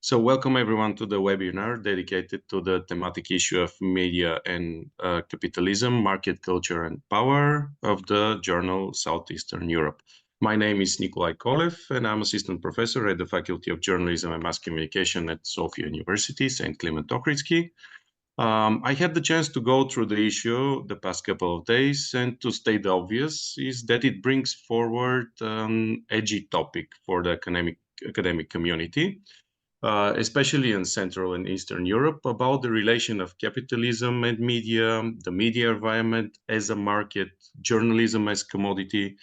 So welcome everyone to the webinar dedicated to the thematic issue of media and capitalism, market culture and power of the Journal Southeastern Europe. My name is Nikolay Kolev and I'm assistant professor at the Faculty of Journalism and Mass Communication at Sofia University, St. Clement Ohridsky. I had the chance to go through the issue the past couple of days, and to state the obvious is that it brings forward an edgy topic for the academic community. Especially in Central and Eastern Europe, about the relation of capitalism and media, the media environment as a market, journalism as commodity.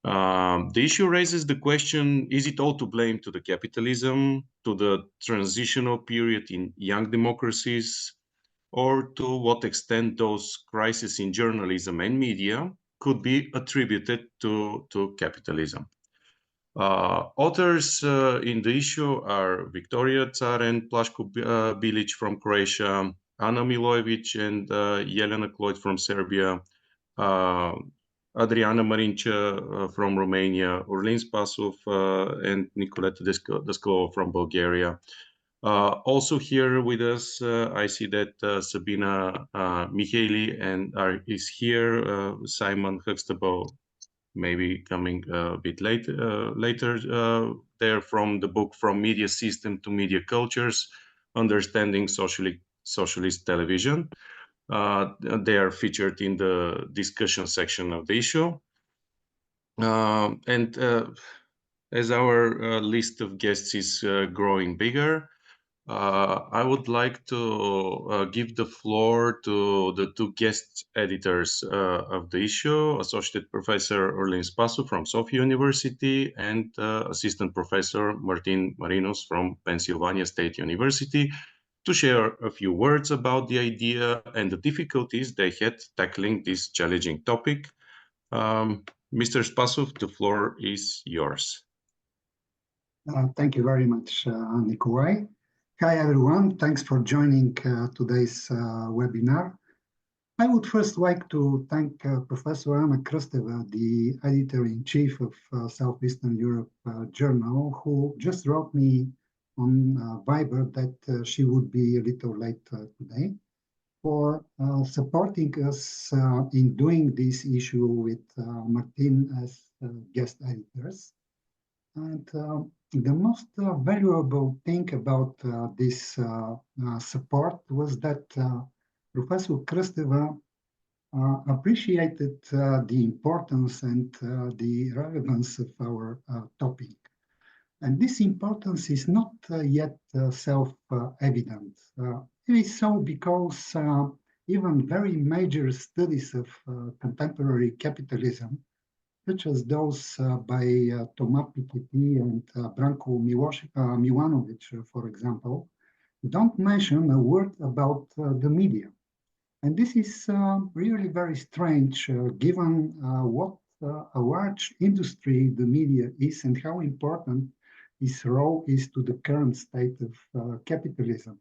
The issue raises the question, is it all to blame to the capitalism, to the transitional period in young democracies, or to what extent those crises in journalism and media could be attributed to capitalism? Authors in the issue are Victoria Tsar and Plaszko Bilic from Croatia, Ana Milojevic and Jelena Kloit from Serbia, Adriana Marinca from Romania, Orlin Spassov and Nikolay Desclova from Bulgaria. Also here with us, I see that Sabina Mihaili is here, Simon Huxtable maybe coming a bit later. They're from the book From Media System to Media Cultures, Understanding Socialist Television. They are featured in the discussion section of the issue. As our list of guests is growing bigger, I would like to give the floor to the two guest editors of the issue, Associate Professor Orlin Spassov from Sofia University and Assistant Professor Martin Marinos from Pennsylvania State University, to share a few words about the idea and the difficulties they had tackling this challenging topic. Mr. Spassov, the floor is yours. Thank you very much, Nikolay. Hi, everyone. Thanks for joining today's webinar. I would first like to thank Professor Ioana Krasteva, the editor-in-chief of Southeastern Europe Journal, who just wrote me on Viber that she would be a little late today, for supporting us in doing this issue with Martin as guest editors. And the most valuable thing about this support was that Professor Krasteva appreciated the importance and the relevance of our topic. And this importance is not yet self-evident. It is so because even very major studies of contemporary capitalism, such as those by Toma Piketty and Branko Milanovic, for example, don't mention a word about the media. And this is really very strange, given what a large industry the media is and how important its role is to the current state of capitalism,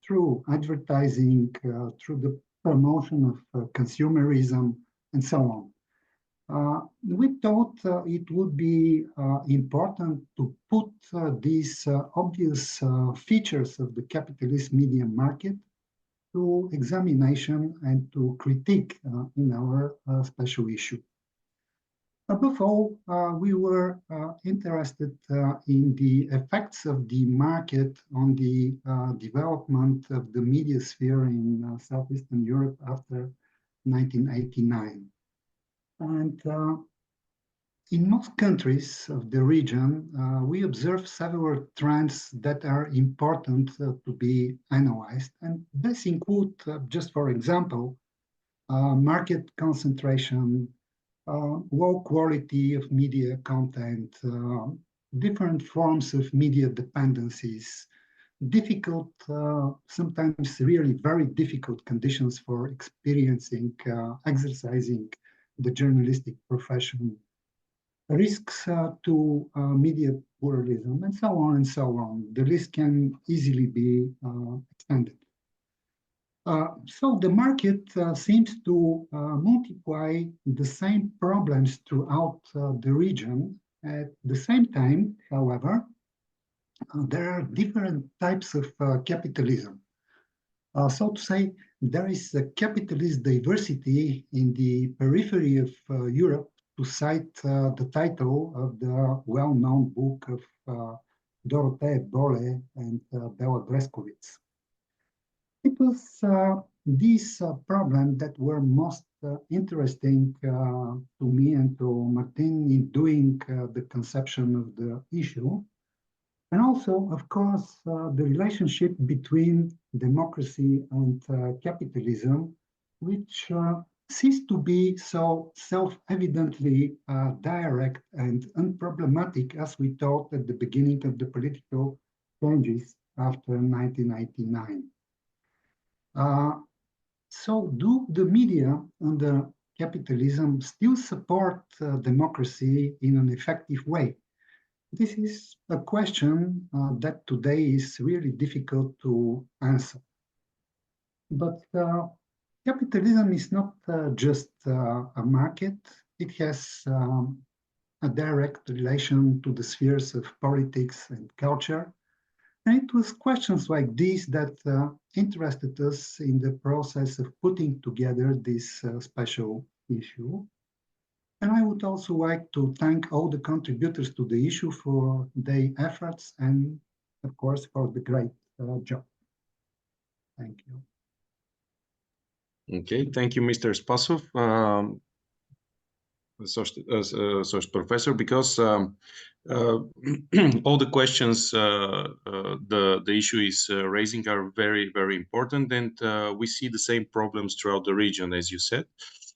through advertising, through the promotion of consumerism, and so on. We thought it would be important to put these obvious features of the capitalist media market to examination and to critique in our special issue. Above all, we were interested in the effects of the market on the development of the media sphere in Southeastern Europe after 1989. And in most countries of the region, we observe several trends that are important to be analyzed. And this include, just for example, market concentration, low quality of media content, different forms of media dependencies, difficult, sometimes really very difficult conditions for experiencing, exercising the journalistic profession, risks to media pluralism, and so on and so on. The list can easily be extended. So the market seems to multiply the same problems throughout the region. At the same time, however, there are different types of capitalism. So to say, there is a capitalist diversity in the periphery of Europe, to cite the title of the well-known book of Dorothea Bole and Bela Dreskovic. It was these problems that were most interesting to me and to Martin in doing the conception of the issue. And also, of course, the relationship between democracy and capitalism, which ceased to be so self-evidently direct and unproblematic as we thought at the beginning of the political changes after 1999. So do the media under capitalism still support democracy in an effective way? This is a question that today is really difficult to answer. But capitalism is not just a market. It has a direct relation to the spheres of politics and culture. And it was questions like these that interested us in the process of putting together this special issue. And I would also like to thank all the contributors to the issue for their efforts and, of course, for the great job. Thank you. Okay, thank you, Mr. Spassov, associate professor, because all the questions the issue is raising are very, very important, and we see the same problems throughout the region, as you said.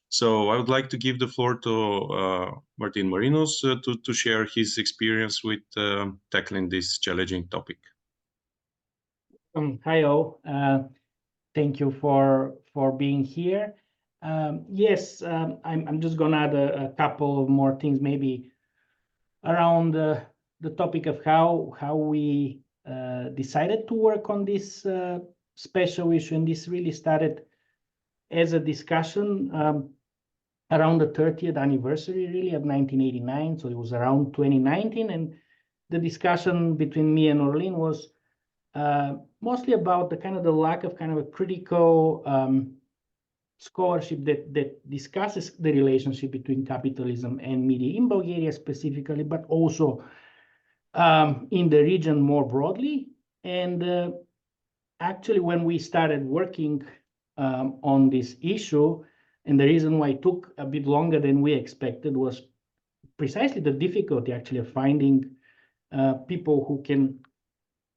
So I would like to give the floor to Martin Marinos to share his experience with tackling this challenging topic. Hi all. Thank you for being here. Yes, I'm just gonna add a couple of more things, maybe around the topic of how we decided to work on this special issue, and this really started as a discussion around the 30th anniversary, really, of 1989. So it was around 2019, and the discussion between me and Orlin was mostly about the lack of a critical scholarship that discusses the relationship between capitalism and media in Bulgaria specifically, but also in the region more broadly. And actually, when we started working on this issue, and the reason why it took a bit longer than we expected was precisely the difficulty actually of finding people who can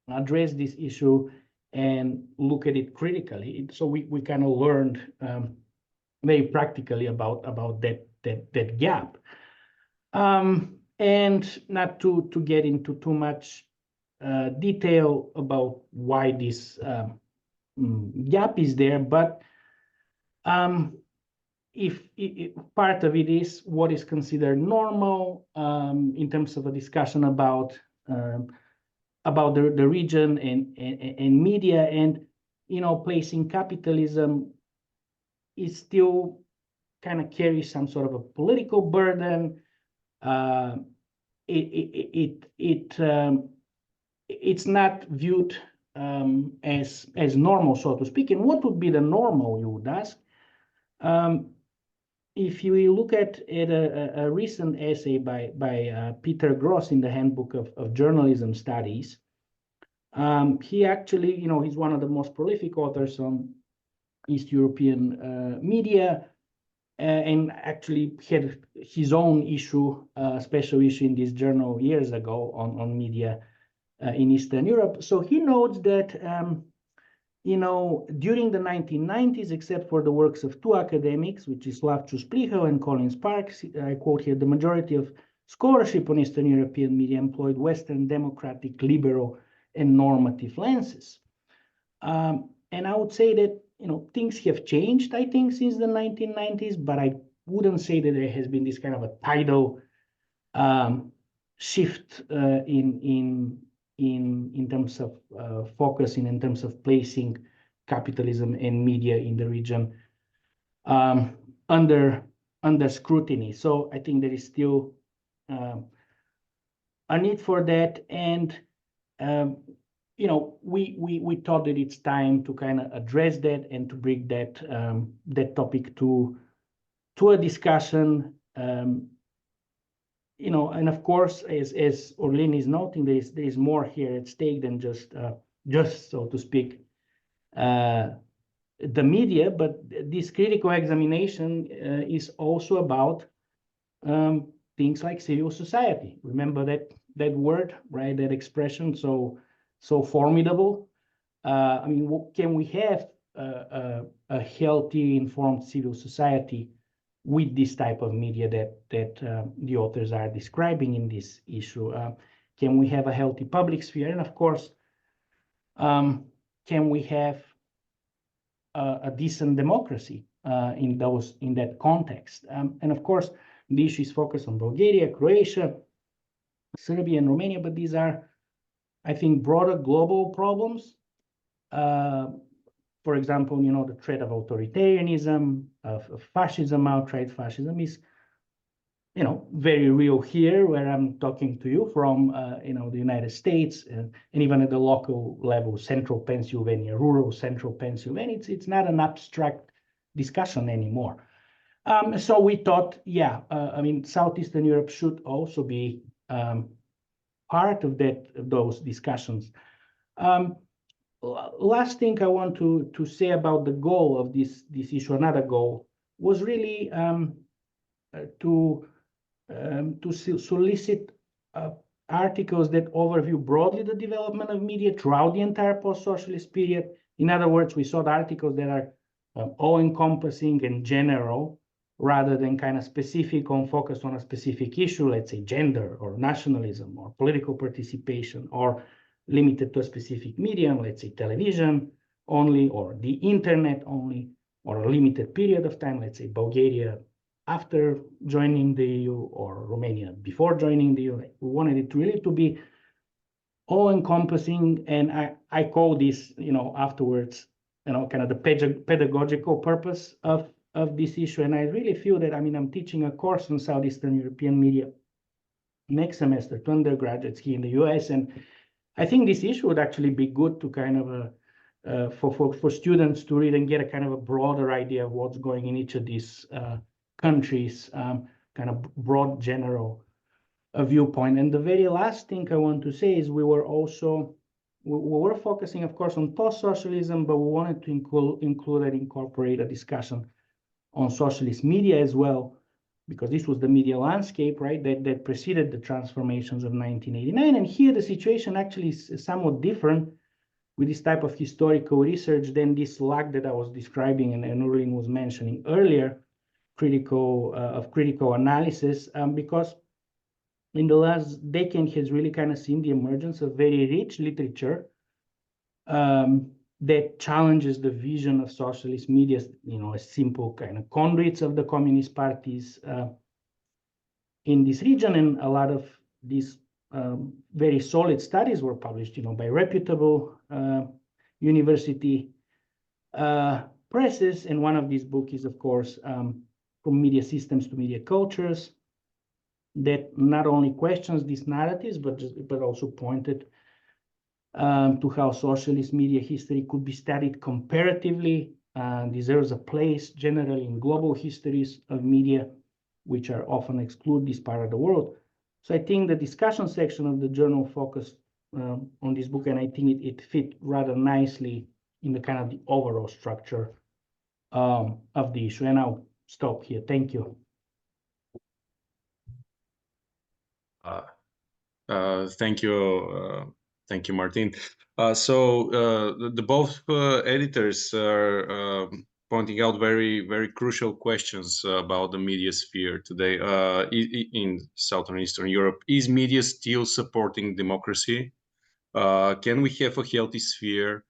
address this issue and look at it critically. So we kind of learned very practically about that gap. And not to get into too much detail about why this gap is there, but if part of it is what is considered normal in terms of a discussion about the region and media, and placing capitalism is still kind of carries some sort of a political burden. It's not viewed as normal, so to speak. And what would be the normal, you would ask? If you look at a recent essay by Peter Gross in the Handbook of Journalism Studies, he actually, he's one of the most prolific authors on East European media, and actually had his own issue, special issue in this journal years ago on media in Eastern Europe. So he notes that during the 1990s, except for the works of two academics, which is Slavčo Spliho and Colin Sparks, I quote here, the majority of scholarship on Eastern European media employed Western democratic, liberal, and normative lenses. And I would say that, things have changed, I think, since the 1990s, but I wouldn't say that there has been this kind of a tidal shift in terms of focusing, in terms of placing capitalism and media in the region under scrutiny. So I think there is still a need for that. And you know, we thought that it's time to kind of address that and to bring that that topic to a discussion. You know, and of course, as Orlin is noting, there is more here at stake than just so to speak, the media. But this critical examination is also about things like civil society. Remember that word, right? That expression, so formidable. I mean, can we have a healthy, informed civil society with this type of media that the authors are describing in this issue? Can we have a healthy public sphere? And of course, can we have a decent democracy in that context? And of course, the issue is focused on Bulgaria, Croatia, Serbia, and Romania, but these are, I think, broader global problems. For example, you know, the threat of authoritarianism, of fascism, outright fascism is, you know, very real here where I'm talking to you from, you know, the United States, and even at the local level, central Pennsylvania, rural central Pennsylvania. It's not an abstract discussion anymore. So we thought, yeah, I mean, Southeastern Europe should also be part of those discussions. Last thing I want to say about the goal of this issue, another goal, was really to solicit articles that overview broadly the development of media throughout the entire post-socialist period. In other words, we sought articles that are all-encompassing and general, rather than kind of specific or focused on a specific issue, let's say gender or nationalism or political participation, or limited to a specific medium, let's say television only, or the internet only, or a limited period of time, let's say Bulgaria after joining the EU or Romania before joining the EU. We wanted it really to be all-encompassing, and I call this, you know, afterwards, you know, kind of the pedagogical purpose of this issue. And I really feel that, I mean, I'm teaching a course on Southeastern European media next semester to undergraduates here in the US, and I think this issue would actually be good to kind of for students to read and get a kind of a broader idea of what's going in each of these countries, kind of broad general viewpoint. And the very last thing I want to say is we were focusing, of course, on post-socialism, but we wanted to include and incorporate a discussion on socialist media as well, because this was the media landscape, right, that preceded the transformations of 1989. And here the situation actually is somewhat different with this type of historical research than this lag that I was describing and Orlin was mentioning earlier, critical analysis, because in the last decade has really kind of seen the emergence of very rich literature that challenges the vision of socialist media, you know, as simple kind of conduits of the communist parties in this region. And a lot of these very solid studies were published, you know, by reputable university presses. And one of these books is, of course, From Media Systems to Media Cultures, that not only questions these narratives, but also pointed to how socialist media history could be studied comparatively, deserves a place generally in global histories of media, which are often exclude this part of the world. So I think the discussion section of the journal focused on this book, and I think it fit rather nicely in the kind of the overall structure of the issue. And I'll stop here. Thank you. Thank you, Martin. The both editors are pointing out very crucial questions about the media sphere today in Southern Eastern Europe. Is media still supporting democracy? Can we have a healthy sphere?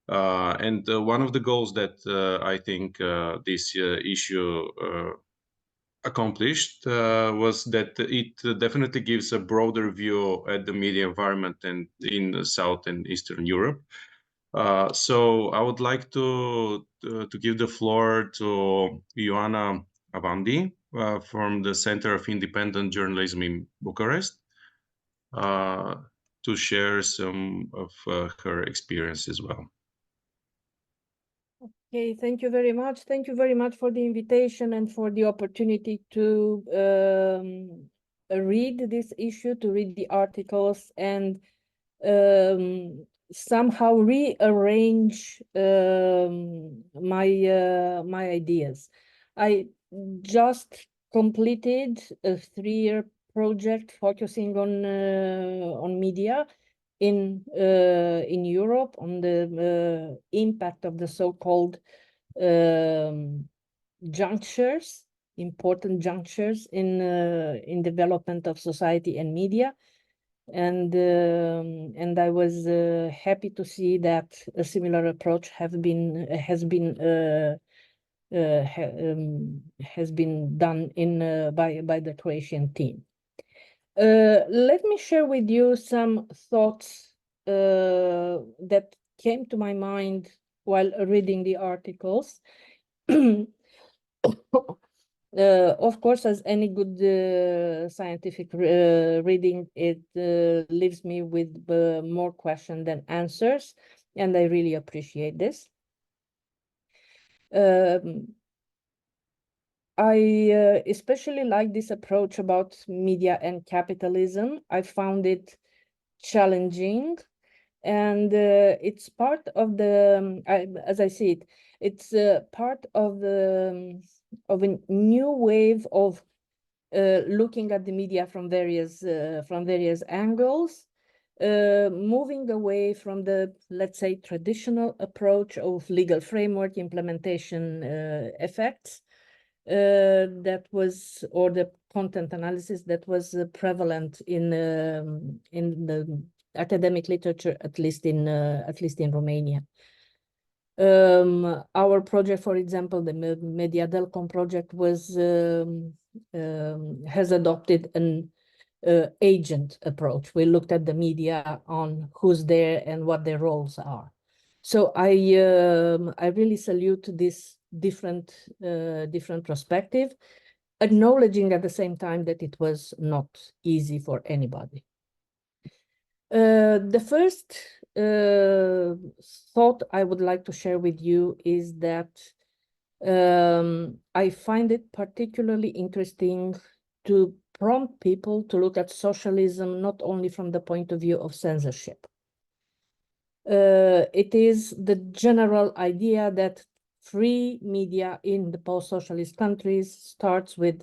And one of the goals that I think this issue accomplished was that it definitely gives a broader view at the media environment and in South and Eastern Europe. So I would like to give the floor to Ioana Avadani from the Center of Independent Journalism in Bucharest. to share some of her experience as well. Okay, thank you very much. Thank you very much for the invitation and for the opportunity to read this issue, to read the articles, and somehow rearrange my ideas. I just completed a 3-year project focusing on media in Europe, on the impact of the so-called junctures, important junctures in development of society and media. And I was happy to see that a similar approach has been done by the Croatian team. Let me share with you some thoughts that came to my mind while reading the articles. Of course, as any good scientific reading, it leaves me with more questions than answers, and I really appreciate this. I especially like this approach about media and capitalism. I found it challenging, and it's part of the, as I see it, it's part of the of a new wave of looking at the media from various angles, moving away from the, let's say, traditional approach of legal framework implementation effects that was, or the content analysis that was prevalent in the academic literature, at least in Romania. Our project, for example, the Mediadelcom project, was has adopted an agent approach. We looked at the media on who's there and what their roles are. So I really salute this different perspective, acknowledging at the same time that it was not easy for anybody. The first thought I would like to share with you is that I find it particularly interesting to prompt people to look at socialism not only from the point of view of censorship. It is the general idea that free media in the post-socialist countries starts with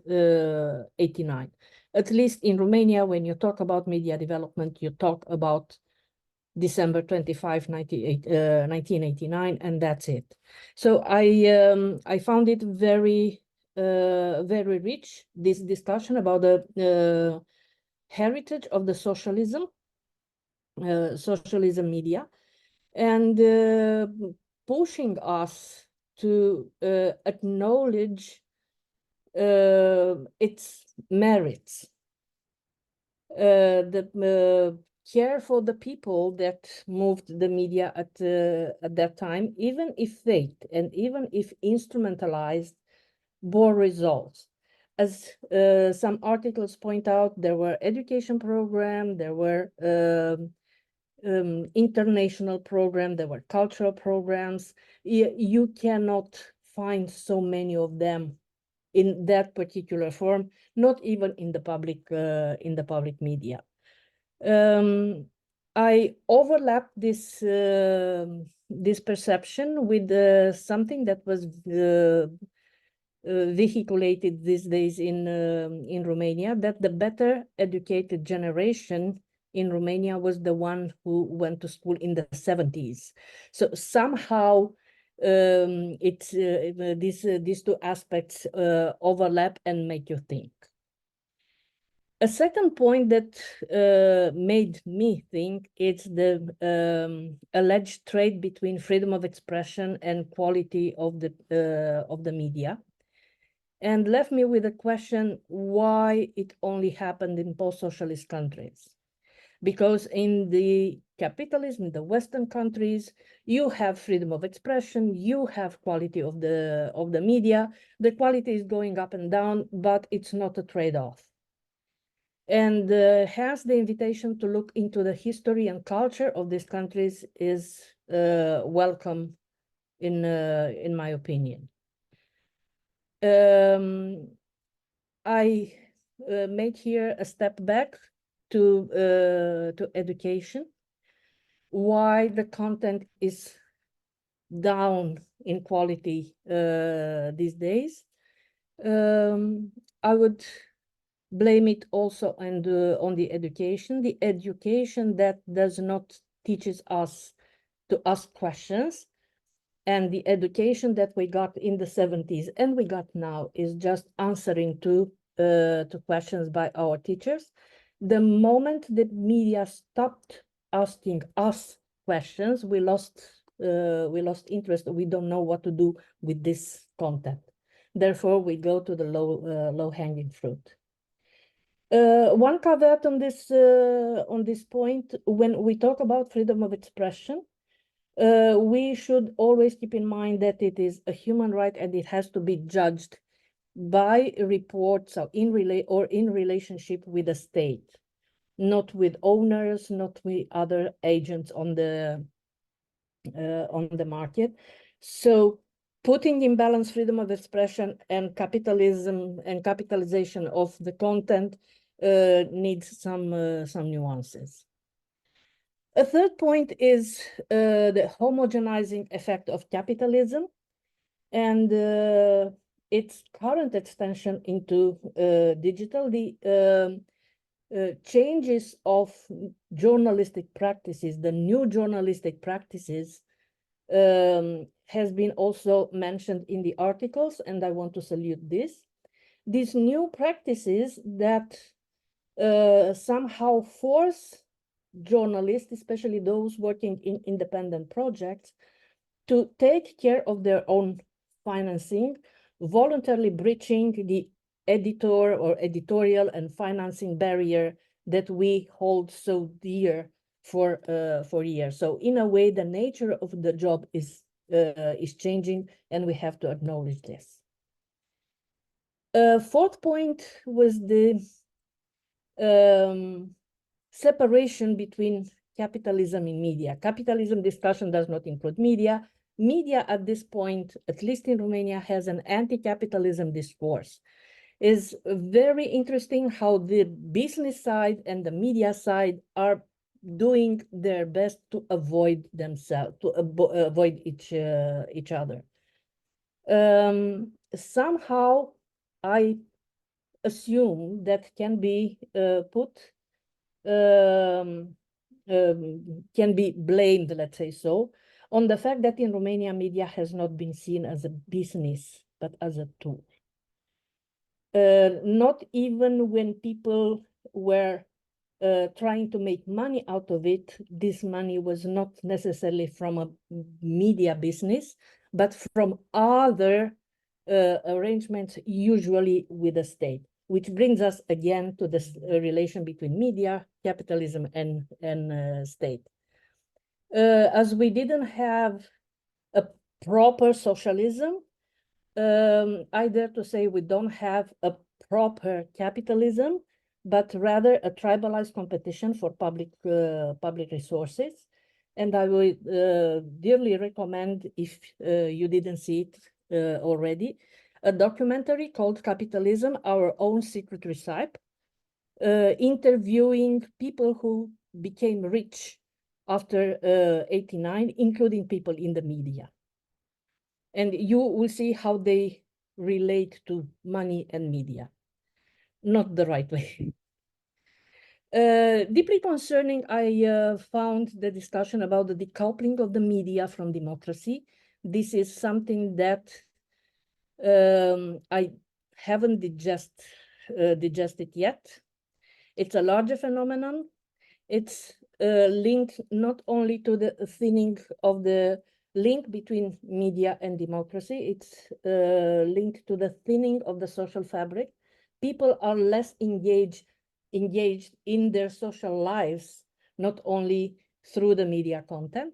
89. At least in Romania, when you talk about media development, you talk about December 25, 1989, and that's it. So I found it very rich, this discussion about the heritage of the socialism media, and pushing us to acknowledge its merits, the care for the people that moved the media at that time, even if faked and even if instrumentalized, bore results. As some articles point out, there were education programs, there were international programs, there were cultural programs. You cannot find so many of them in that particular form, not even in the public media. I overlap this perception with something that was vehiculated these days in Romania, that the better educated generation in Romania was the one who went to school in the 70s. So somehow these two aspects overlap and make you think. A second point that made me think is the alleged trade between freedom of expression and quality of the media, and left me with a question: why it only happened in post-socialist countries? Because in the capitalism, in the Western countries, you have freedom of expression, you have quality of the media. The quality is going up and down, but it's not a trade-off. And hence the invitation to look into the history and culture of these countries is welcome in my opinion. I make here a step back to education, why the content is down in quality these days. I would blame it also on the education that does not teaches us to ask questions, and the education that we got in the 70s and we got now is just answering to questions by our teachers. The moment that media stopped asking us questions, we lost interest. We don't know what to do with this content. Therefore, we go to the low-hanging fruit. One caveat on this point: when we talk about freedom of expression, we should always keep in mind that it is a human right and it has to be judged by reports or in relationship with the state, not with owners, not with other agents on the market. So putting in balance freedom of expression and capitalism and capitalization of the content needs some nuances. A third point is the homogenizing effect of capitalism and its current extension into digital. The changes of journalistic practices, the new journalistic practices, has been also mentioned in the articles, and I want to salute this. These new practices that somehow force journalists, especially those working in independent projects, to take care of their own financing, voluntarily breaching the editor or editorial and financing barrier that we hold so dear for years. So in a way, the nature of the job is changing, and we have to acknowledge this. Fourth point was the separation between capitalism and media. Capitalism discussion does not include media. Media at this point, at least in Romania, has an anti-capitalism discourse. It's very interesting how the business side and the media side are doing their best to avoid themselves, to avoid each other. Somehow, I assume that can be can be blamed, let's say so, on the fact that in Romania, media has not been seen as a business, but as a tool. Not even when people were trying to make money out of it, this money was not necessarily from a media business, but from other arrangements, usually with the state, which brings us again to this relation between media, capitalism, and state. As we didn't have a proper socialism, I dare to say we don't have a proper capitalism, but rather a tribalized competition for public resources. And I would dearly recommend, if you didn't see it already, a documentary called Capitalism, Our Own Secret Recipe, interviewing people who became rich after 89, including people in the media. And you will see how they relate to money and media. Not the right way. Deeply concerning, I found the discussion about the decoupling of the media from democracy. This is something that I haven't digested yet. It's a larger phenomenon. It's linked not only to the thinning of the link between media and democracy, it's linked to the thinning of the social fabric. People are less engaged in their social lives, not only through the media content.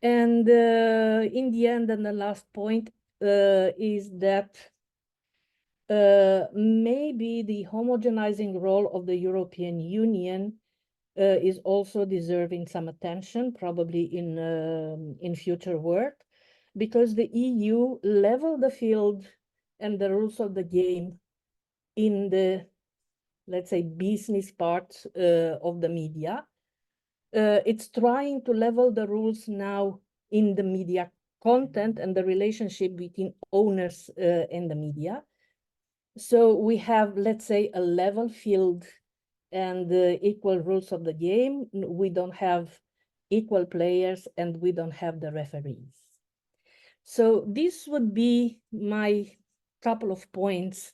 And in the end, and the last point is that maybe the homogenizing role of the European Union is also deserving some attention, probably in future work, because the EU leveled the field and the rules of the game in the, let's say, business part of the media. It's trying to level the rules now in the media content and the relationship between owners and the media. So we have, let's say, a level field and equal rules of the game. We don't have equal players and we don't have the referees. So this would be my couple of points,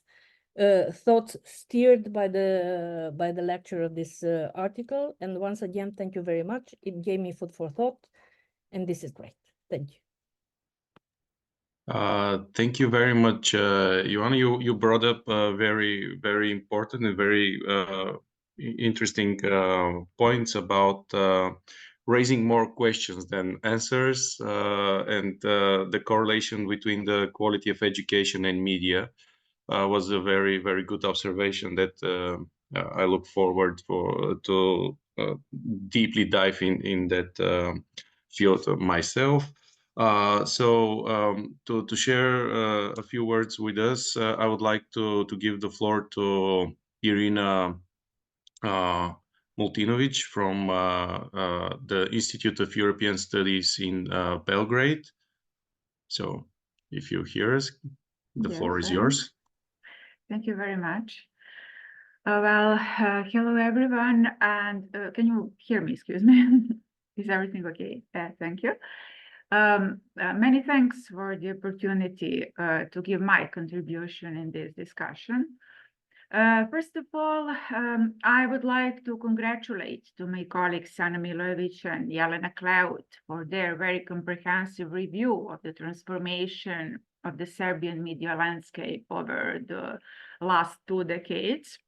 thoughts steered by the lecture of this article. And once again, thank you very much. It gave me food for thought, and this is great. Thank you. Thank you very much, Ioana. You brought up very, very important and very interesting points about raising more questions than answers, and the correlation between the quality of education and media was a very, very good observation that I look forward to deeply dive in that field myself. To share a few words with us, I would like to give the floor to Irina Milutinovic from the Institute of European Studies in Belgrade. So if you hear us, the floor is yours. Thank you very much. Hello everyone, and can you hear me? Excuse me. Is everything okay? Thank you. Many thanks for the opportunity to give my contribution in this discussion. First of all, I would like to congratulate to my colleagues Anna Milovic and Jelena Cloud for their very comprehensive review of the transformation of the Serbian media landscape over the last 2 decades.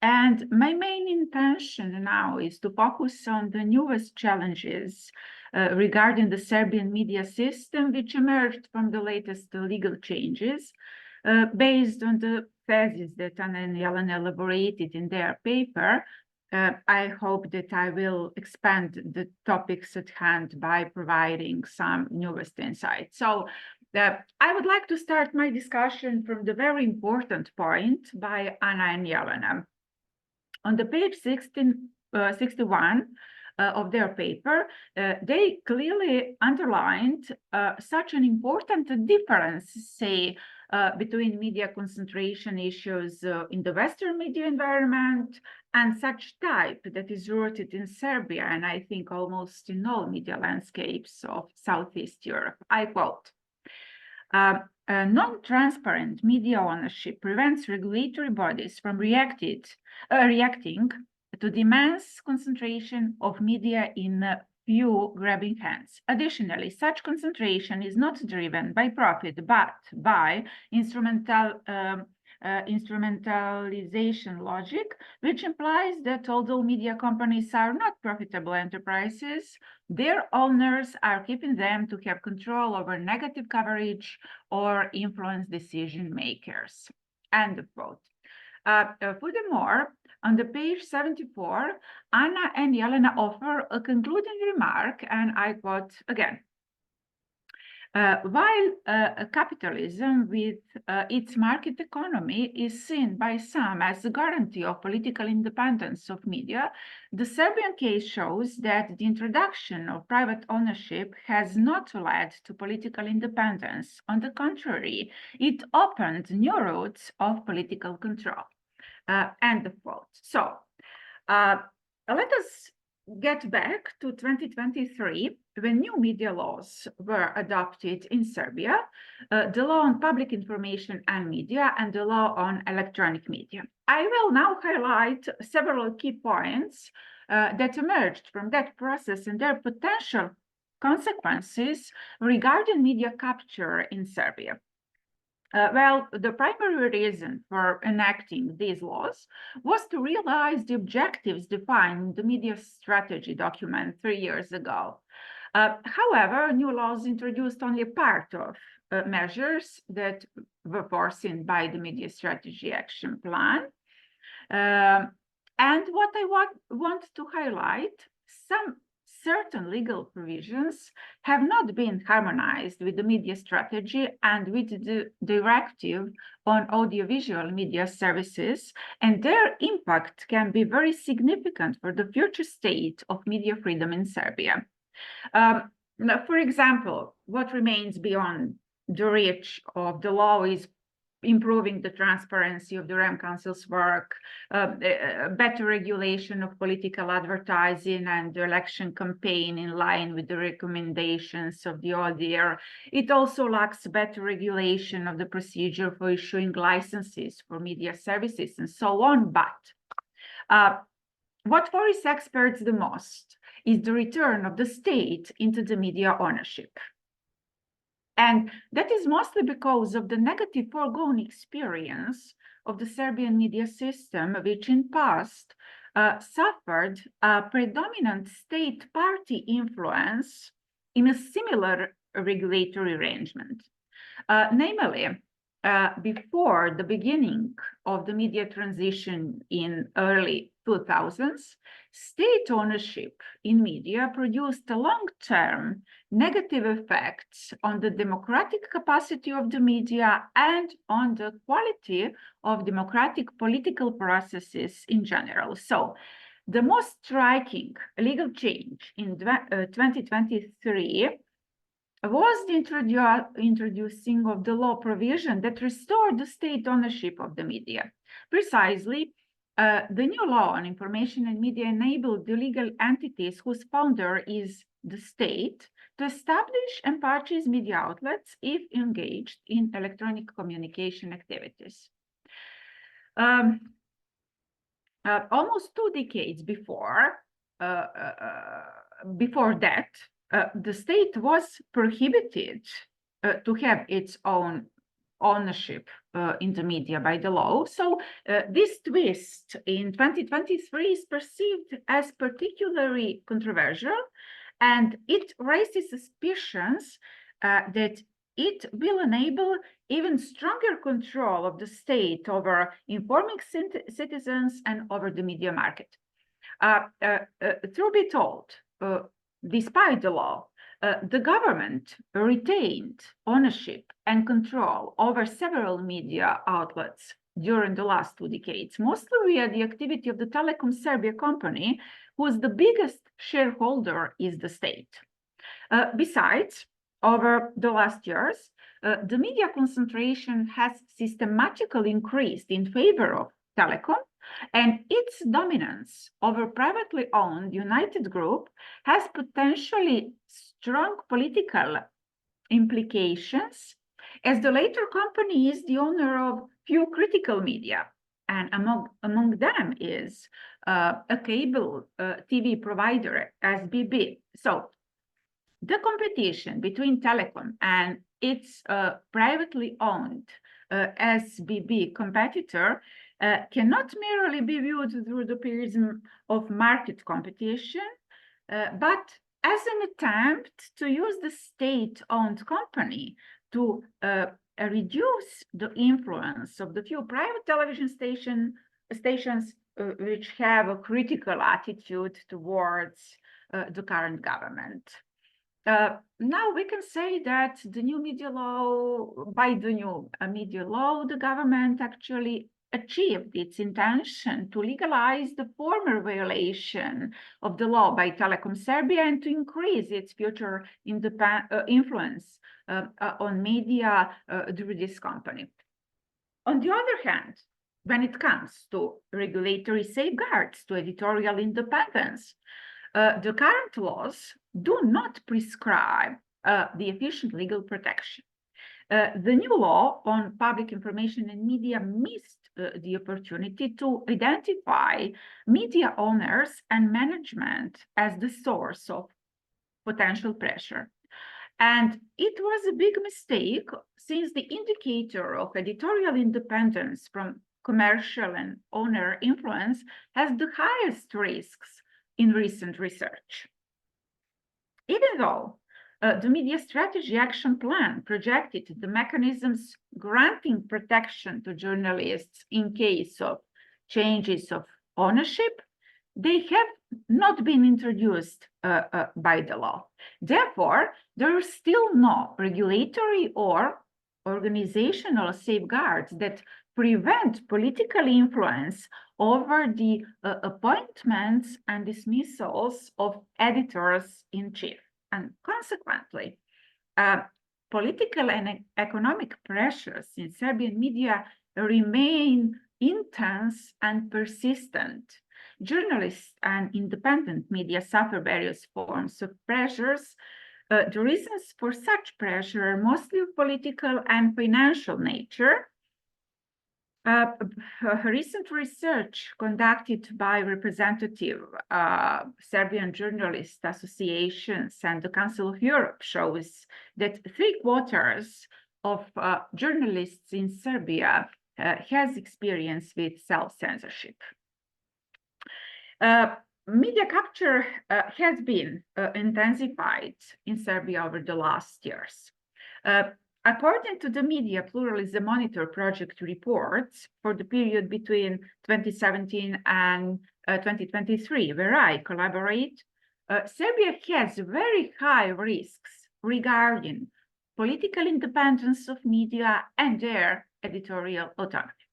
And my main intention now is to focus on the newest challenges regarding the Serbian media system, which emerged from the latest legal changes, based on the thesis that Anna and Jelena elaborated in their paper. I hope that I will expand the topics at hand by providing some newest insights. So I would like to start my discussion from the very important point by Anna and Jelena. On the page 61 of their paper, they clearly underlined such an important difference, say, between media concentration issues in the Western media environment and such type that is rooted in Serbia, and I think almost in all media landscapes of Southeast Europe. I quote, non-transparent media ownership prevents regulatory bodies from reacting to the immense concentration of media in few grabbing hands. Additionally, such concentration is not driven by profit, but by instrumentalization logic, which implies that although media companies are not profitable enterprises, their owners are keeping them to have control over negative coverage or influence decision makers. End of quote. Furthermore, on the page 74, Anna and Jelena offer a concluding remark, and I quote again. While capitalism with its market economy is seen by some as a guarantee of political independence of media, the Serbian case shows that the introduction of private ownership has not led to political independence. On the contrary, it opened new routes of political control. End of quote. So let us get back to 2023, when new media laws were adopted in Serbia, the law on public information and media and the law on electronic media. I will now highlight several key points that emerged from that process and their potential consequences regarding media capture in Serbia. The primary reason for enacting these laws was to realize the objectives defined in the media strategy document 3 years ago. However, new laws introduced only a part of measures that were foreseen by the Media Strategy Action Plan. And what I want to highlight, some certain legal provisions have not been harmonized with the media strategy and with the directive on audiovisual media services, and their impact can be very significant for the future state of media freedom in Serbia. For example, what remains beyond the reach of the law is improving the transparency of the REM Council's work, better regulation of political advertising and the election campaign in line with the recommendations of the ODIHR. It also lacks better regulation of the procedure for issuing licenses for media services and so on. But what worries experts the most is the return of the state into the media ownership. And that is mostly because of the negative foregone experience of the Serbian media system, which in past suffered a predominant state party influence in a similar regulatory arrangement. Namely, before the beginning of the media transition in early 2000s, state ownership in media produced a long-term negative effects on the democratic capacity of the media and on the quality of democratic political processes in general. So the most striking legal change in 2023 was the introducing of the law provision that restored the state ownership of the media. Precisely, the new law on information and media enabled the legal entities whose founder is the state to establish and purchase media outlets if engaged in electronic communication activities. Almost 2 decades before that, the state was prohibited to have its own ownership in the media by the law. So this twist in 2023 is perceived as particularly controversial, and it raises suspicions that it will enable even stronger control of the state over informing citizens and over the media market. Truth be told, despite the law, the government retained ownership and control over several media outlets during the last 2 decades, mostly via the activity of the Telecom Serbia company, whose the biggest shareholder is the state. Besides, over the last years, the media concentration has systematically increased in favor of Telecom, and its dominance over privately owned United Group has potentially strong political implications, as the latter company is the owner of few critical media, and among them is a cable TV provider, SBB. So the competition between Telecom and its privately owned SBB competitor cannot merely be viewed through the prism of market competition, but as an attempt to use the state-owned company to reduce the influence of the few private television stations which have a critical attitude towards the current government. Now we can say that the new media law, by the new media law, the government actually achieved its intention to legalize the former violation of the law by Telecom Serbia and to increase its future influence on media through this company. On the other hand, when it comes to regulatory safeguards to editorial independence, the current laws do not prescribe the efficient legal protection. The new law on public information and media missed the opportunity to identify media owners and management as the source of potential pressure. And it was a big mistake, since the indicator of editorial independence from commercial and owner influence has the highest risks in recent research. Even though the Media Strategy Action Plan projected the mechanisms granting protection to journalists in case of changes of ownership, they have not been introduced by the law. Therefore, there are still no regulatory or organizational safeguards that prevent political influence over the appointments and dismissals of editors-in-chief. And consequently, political and economic pressures in Serbian media remain intense and persistent. Journalists and independent media suffer various forms of pressures. The reasons for such pressure are mostly of political and financial nature. Recent research conducted by representative Serbian journalist associations and the Council of Europe shows that 3/4 of journalists in Serbia has experience with self-censorship. Media capture has been intensified in Serbia over the last years. According to the Media Pluralism Monitor Project reports for the period between 2017 and 2023, where I collaborate, Serbia has very high risks regarding political independence of media and their editorial autonomy.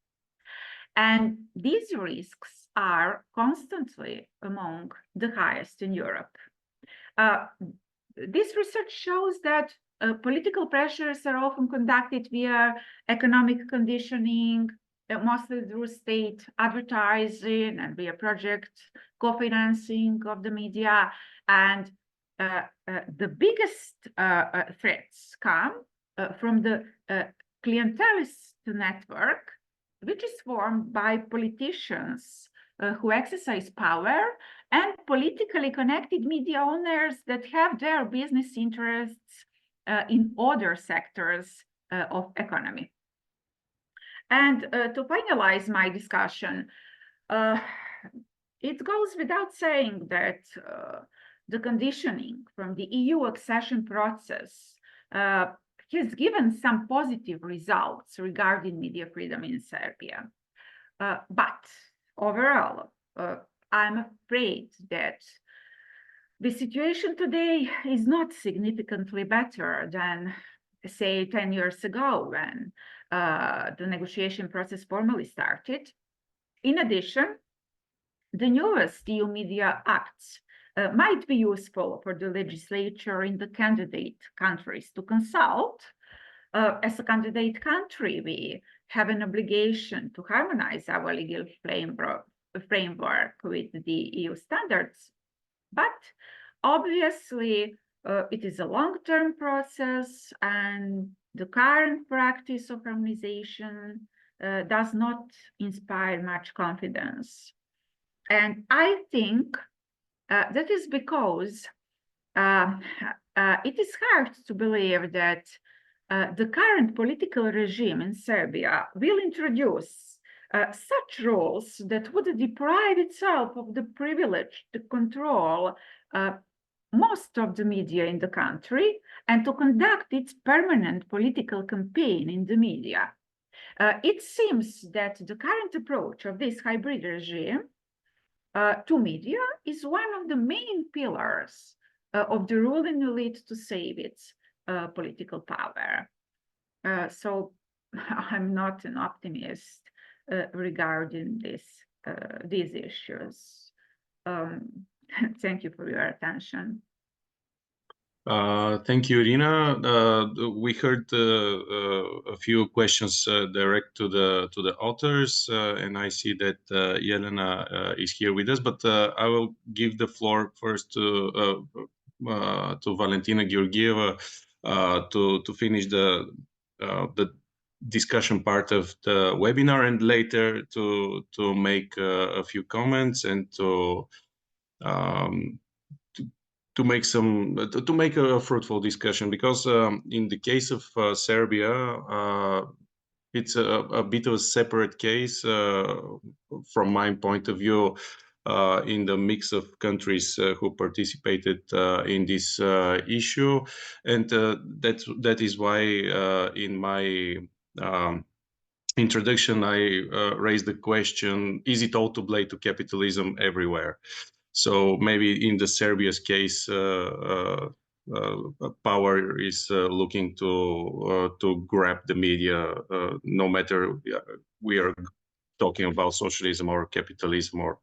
And these risks are constantly among the highest in Europe. This research shows that political pressures are often conducted via economic conditioning, mostly through state advertising and via project co-financing of the media. And the biggest threats come from the clientelist network, which is formed by politicians who exercise power and politically connected media owners that have their business interests in other sectors of economy. And to finalize my discussion, it goes without saying that the conditioning from the EU accession process has given some positive results regarding media freedom in Serbia. But overall, I'm afraid that the situation today is not significantly better than, say, 10 years ago when the negotiation process formally started. In addition, the newest EU Media Acts might be useful for the legislature in the candidate countries to consult. As a candidate country, we have an obligation to harmonize our legal framework with the EU standards. But obviously, it is a long-term process, and the current practice of harmonization does not inspire much confidence. And I think that is because it is hard to believe that the current political regime in Serbia will introduce such rules that would deprive itself of the privilege to control most of the media in the country and to conduct its permanent political campaign in the media. It seems that the current approach of this hybrid regime to media is one of the main pillars of the ruling elite to save its political power. So I'm not an optimist regarding these issues. Thank you for your attention. Thank you, Irina. We heard a few questions direct to the authors, and I see that Ioana is here with us. But I will give the floor first to Valentina Georgieva to finish the discussion part of the webinar, and later to make a few comments and to make a fruitful discussion, because in the case of Serbia, it's a bit of a separate case from my point of view. in the mix of countries who participated in this issue, and that is why in my introduction I raised the question: is it all to blame to capitalism everywhere? So maybe in the Serbia's case, power is looking to grab the media, no matter we are talking about socialism or capitalism or.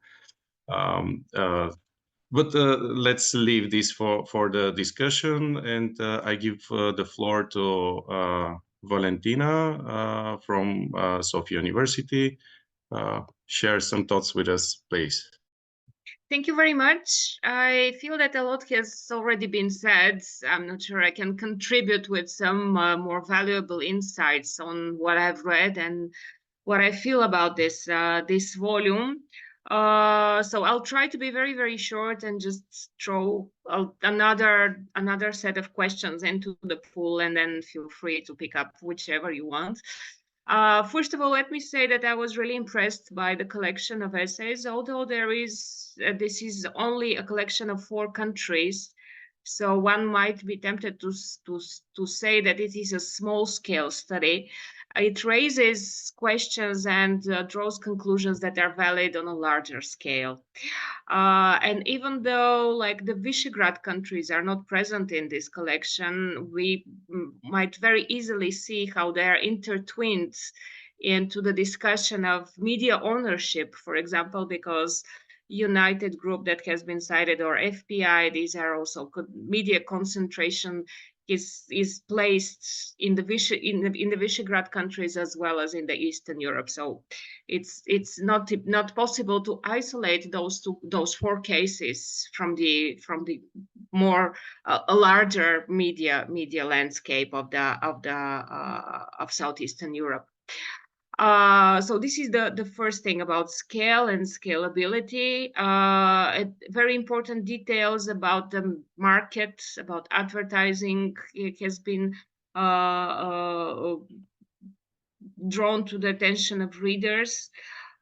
But let's leave this for the discussion, and I give the floor to Valentina from Sofia University. Share some thoughts with us, please. Thank you very much. I feel that a lot has already been said. I'm not sure I can contribute with some more valuable insights on what I've read and what I feel about this this volume. So I'll try to be very, very short and just throw another set of questions into the pool, and then feel free to pick up whichever you want. First of all, let me say that I was really impressed by the collection of essays, although there is this is only a collection of 4 countries. So one might be tempted to say that it is a small-scale study. It raises questions and draws conclusions that are valid on a larger scale. And even though like the Visegrad countries are not present in this collection, we might very easily see how they are intertwined into the discussion of media ownership, for example, because United Group that has been cited, or FPI, these are also media concentration is placed in the Visegrad countries as well as in the Eastern Europe. So it's not possible to isolate those 4 cases from the more a larger media landscape of Southeastern Europe. So this is the first thing about scale and scalability. Very important details about the market, about advertising. It has been drawn to the attention of readers.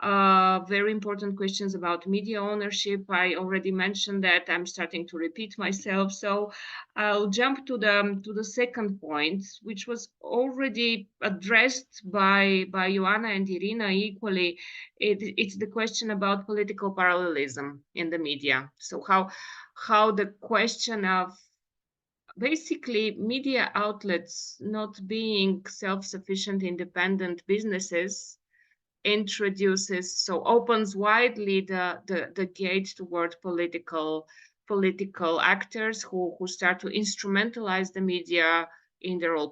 Very important questions about media ownership. I already mentioned that. I'm starting to repeat myself, so I'll jump to the second point, which was already addressed by Ioana and Irina equally. It's the question about political parallelism in the media. So how the question of basically media outlets not being self-sufficient independent businesses opens widely the gate toward political actors who start to instrumentalize the media in their own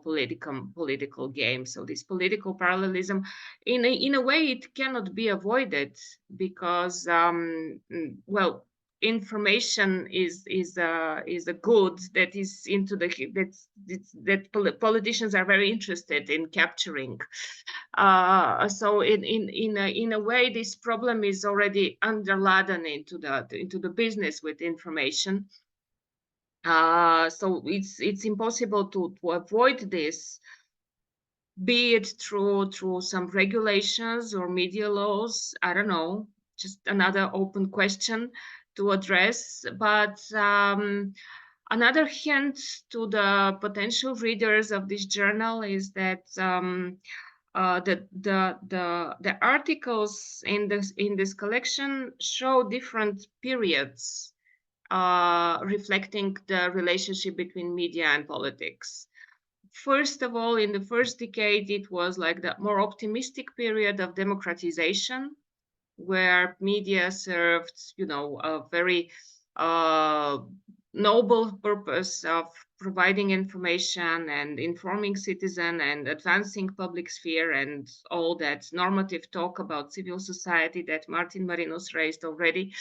political game. So this political parallelism, in a way, it cannot be avoided because well, information is a good that is into that politicians are very interested in capturing. So in a way, this problem is already underladen into the business with information. So it's impossible to avoid this, be it through some regulations or media laws. I don't know, just another open question to address. But another hint to the potential readers of this journal is that the articles in this collection show different periods reflecting the relationship between media and politics. First of all, in the first decade, it was like the more optimistic period of democratization, where media served, a very noble purpose of providing information and informing citizens and advancing public sphere and all that normative talk about civil society that Martin Marinos raised already.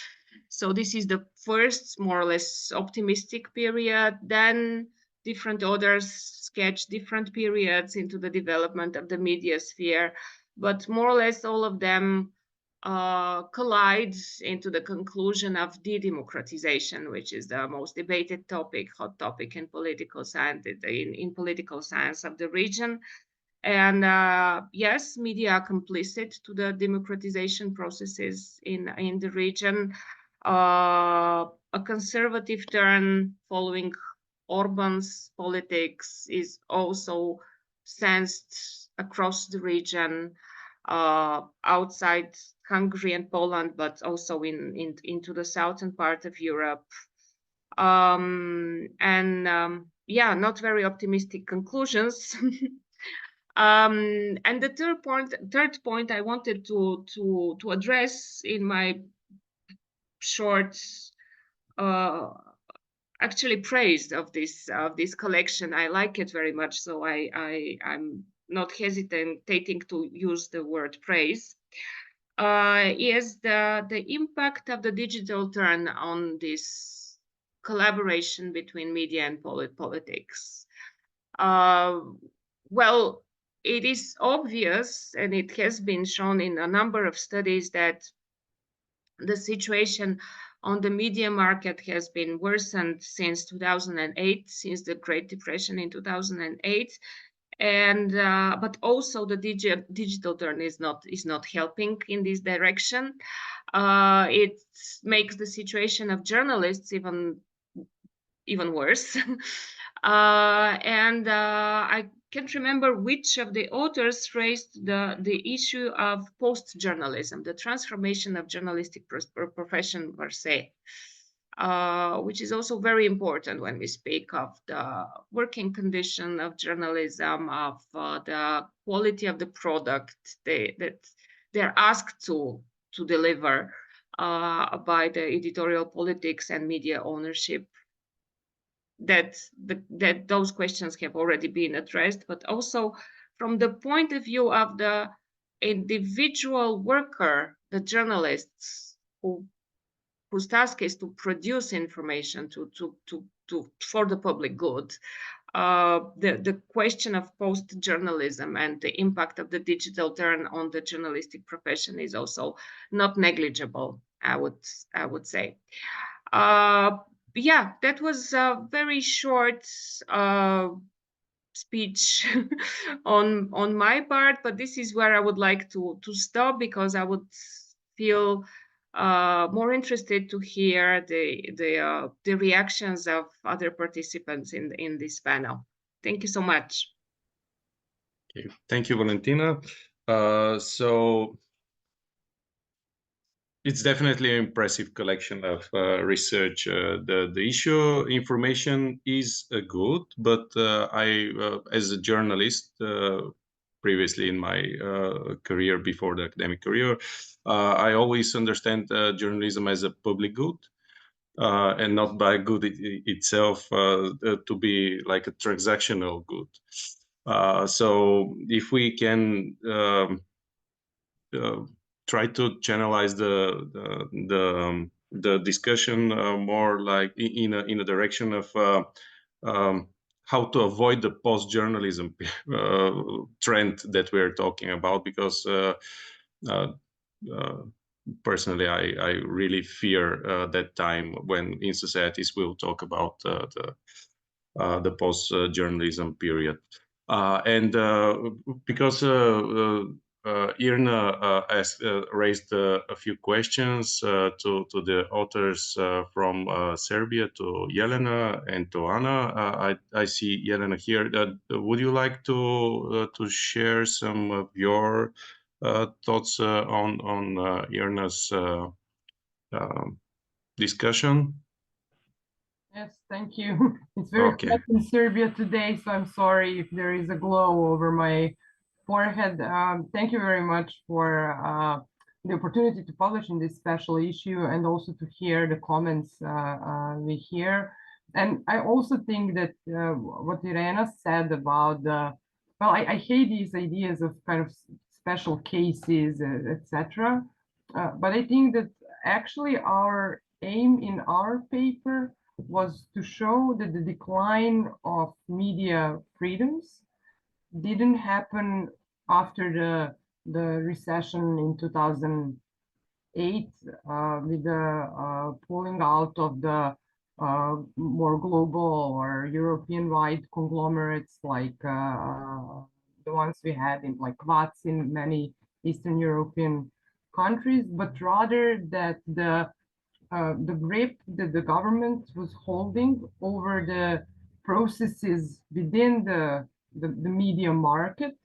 So this is the first more or less optimistic period. Then different authors sketch different periods into the development of the media sphere, but more or less all of them collides into the conclusion of de-democratization, which is the most debated hot topic in political science, in political science of the region. And yes, media are complicit to the democratization processes in the region. A conservative turn following Orban's politics is also sensed across the region, outside Hungary and Poland, but also into the southern part of Europe. Yeah, not very optimistic conclusions. And the third point I wanted to address in my short, actually praise of this collection. I like it very much, so I'm not hesitating to use the word praise. Is the impact of the digital turn on this collaboration between media and politics? Well, it is obvious, and it has been shown in a number of studies, that the situation on the media market has been worsened since 2008, since the Great Depression in 2008. And but also the digital turn is not helping in this direction. It makes the situation of journalists even worse. I can't remember which of the authors raised the issue of post-journalism, the transformation of journalistic profession per se, which is also very important when we speak of the working condition of journalism, of the quality of the product that they're asked to deliver by the editorial politics and media ownership. That those questions have already been addressed, but also from the point of view of the individual worker, the journalists whose task is to produce information for the public good. The question of post-journalism and the impact of the digital turn on the journalistic profession is also not negligible, I would say. Yeah, that was a very short speech on my part, but this is where I would like to stop, because I would feel more interested to hear the reactions of other participants in this panel. Thank you so much. Okay. Thank you, Valentina. So it's definitely an impressive collection of research. The issue information is good, but I, as a journalist, previously in my career, before the academic career, I always understand journalism as a public good, and not by good itself to be like a transactional good. So if we can try to channelize the discussion more like in a direction of how to avoid the post-journalism trend that we're talking about, because personally I really fear that time when in societies we'll talk about the post-journalism period. And because Irina raised a few questions to the authors from Serbia, to Jelena and to Anna. I see Jelena here. Would you like to share some of your thoughts on Irina's discussion? Yes, thank you. It's very hot in Serbia today, so I'm sorry if there is a glow over my forehead. Thank you very much for the opportunity to publish in this special issue, and also to hear the comments we hear. And I also think that what Irina said about well, I hate these ideas of kind of special cases, etc. But I think that actually our aim in our paper was to show that the decline of media freedoms didn't happen after the recession in 2008 with the pulling out of the more global or European-wide conglomerates like the ones we had in like VATS in many Eastern European countries, but rather that the the grip that the government was holding over the processes within the media market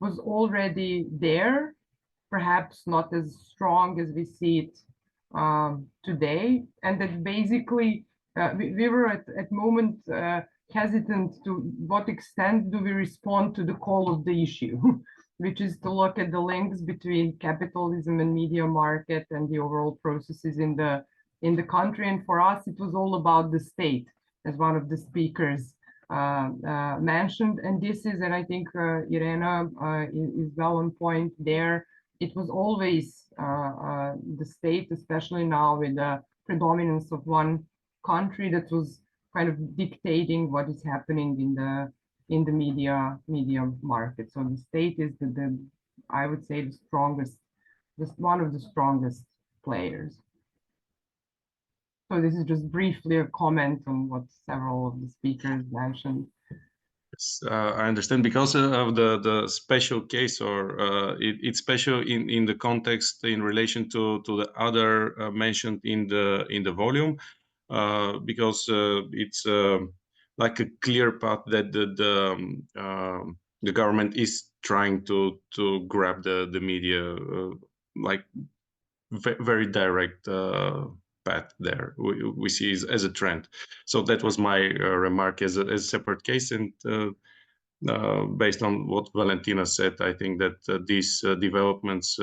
was already there, perhaps not as strong as we see it today, and that basically we were at moment hesitant to what extent do we respond to the call of the issue, which is to look at the links between capitalism and media market and the overall processes in the country. And for us, it was all about the state, as one of the speakers mentioned. And this is, and I think Irina is well on point there. It was always the state, especially now with the predominance of one country, that was kind of dictating what is happening in the media market. So the state is the I would say the strongest, one of the strongest players. So this is just briefly a comment on what several of the speakers mentioned. I understand, because of the special case, or it's special in the context in relation to the other mentioned in the volume, because it's like a clear path that the government is trying to grab the media, like very direct path there. We see as a trend. So that was my remark as a separate case, and based on what Valentina said, I think that these developments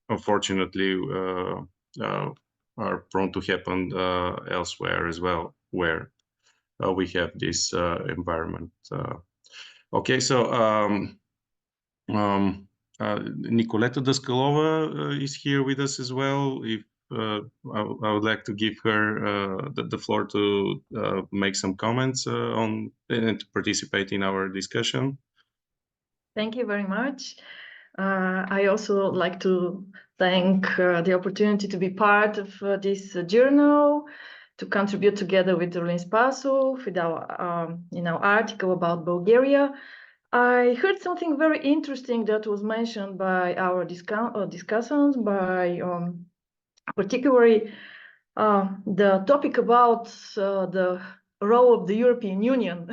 unfortunately are prone to happen elsewhere as well, where we have this environment. Okay, so Nikoleta Daskalova is here with us as well. If I would like to give her the floor to make some comments on and to participate in our discussion. Thank you very much. I also like to thank the opportunity to be part of this journal, to contribute together with Orlin Spassov with our article about Bulgaria. I heard something very interesting that was mentioned by our discussants, by particularly the topic about the role of the European Union.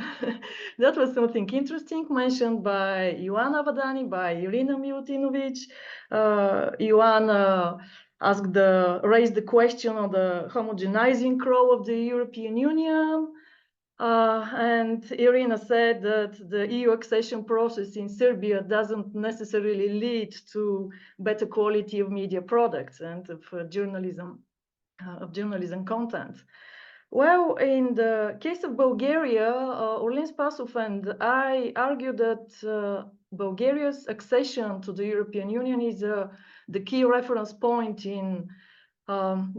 That was something interesting mentioned by Ioana Avadani, by Irina Milutinovic. Ioana raised the question on the homogenizing role of the European Union. And Irina said that the EU accession process in Serbia doesn't necessarily lead to better quality of media products and of journalism content. Well, in the case of Bulgaria, Orlin Spassov and I argue that Bulgaria's accession to the European Union is the key reference point in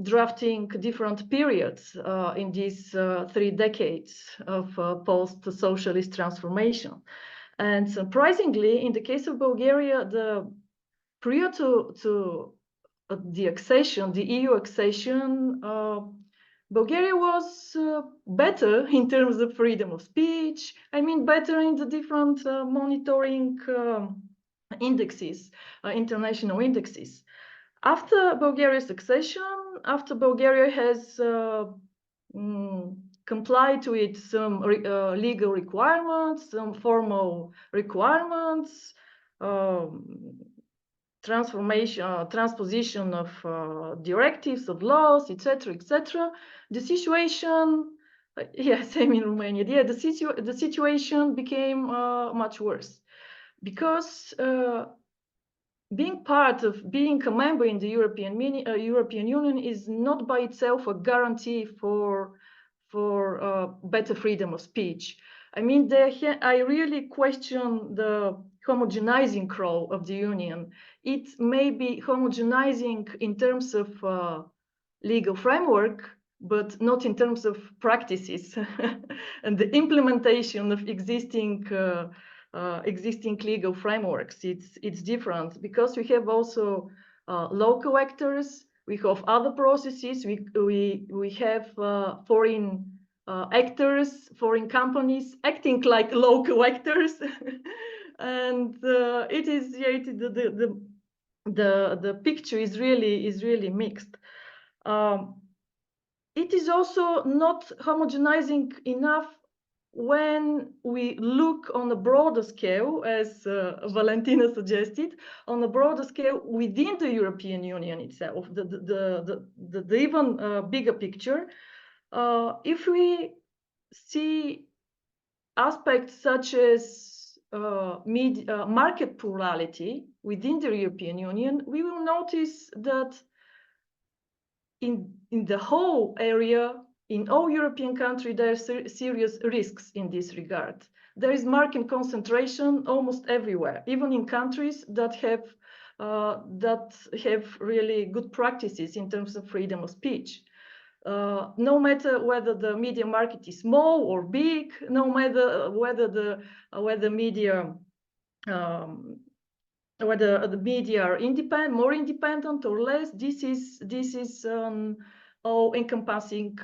drafting different periods in these 3 decades of post-socialist transformation. And surprisingly, in the case of Bulgaria, prior to the accession, the EU accession, Bulgaria was better in terms of freedom of speech. I mean, better in the different monitoring indexes, international indexes. After Bulgaria's accession, after Bulgaria has complied with some legal requirements, some formal requirements, transposition of directives, of laws, etc., etc. The situation, same in Romania. Yeah, the situation became much worse, because being a member in the European Union is not by itself a guarantee for better freedom of speech. I mean, I really question the homogenizing role of the Union. It may be homogenizing in terms of legal framework, but not in terms of practices and the implementation of existing legal frameworks. It's different, because we have also local actors, we have other processes, we have foreign actors, foreign companies acting like local actors, and it is the picture is really mixed. it is also not homogenizing enough when we look on a broader scale, as Valentina suggested, on a broader scale within the European Union itself, the even bigger picture. If we see aspects such as market plurality within the European Union, we will notice that in the whole area, in all European countries, there are serious risks in this regard. There is market concentration almost everywhere, even in countries that have really good practices in terms of freedom of speech. No matter whether the media market is small or big, no matter whether the media whether the media are independent, more independent or less, this is all-encompassing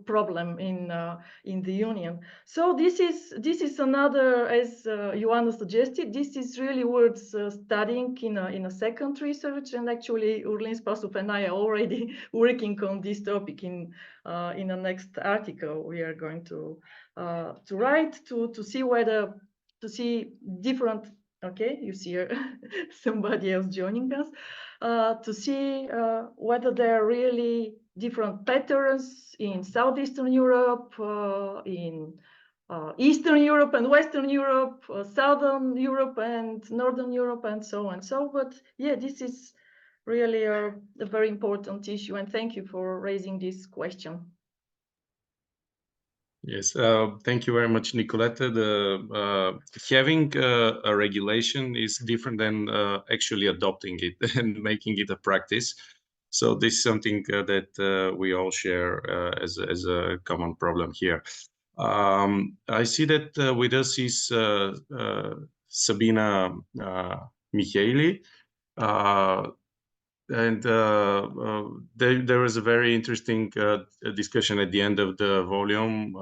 problem in the Union. So this is another, as Ioana suggested, this is really worth studying in a second research, and actually Orlin Spassov and I are already working on this topic in the next article we are going to write to see different. Okay, you see somebody else joining us, to see whether there are really different patterns in Southeastern Europe, in Eastern Europe and Western Europe, Southern Europe and Northern Europe, and so on. So, but yeah, this is really a very important issue, and thank you for raising this question. Yes, thank you very much, Nicoletta. Having a regulation is different than actually adopting it and making it a practice. So this is something that we all share as a common problem here. I see that with us is Sabina Mihaili. And there was a very interesting discussion at the end of the volume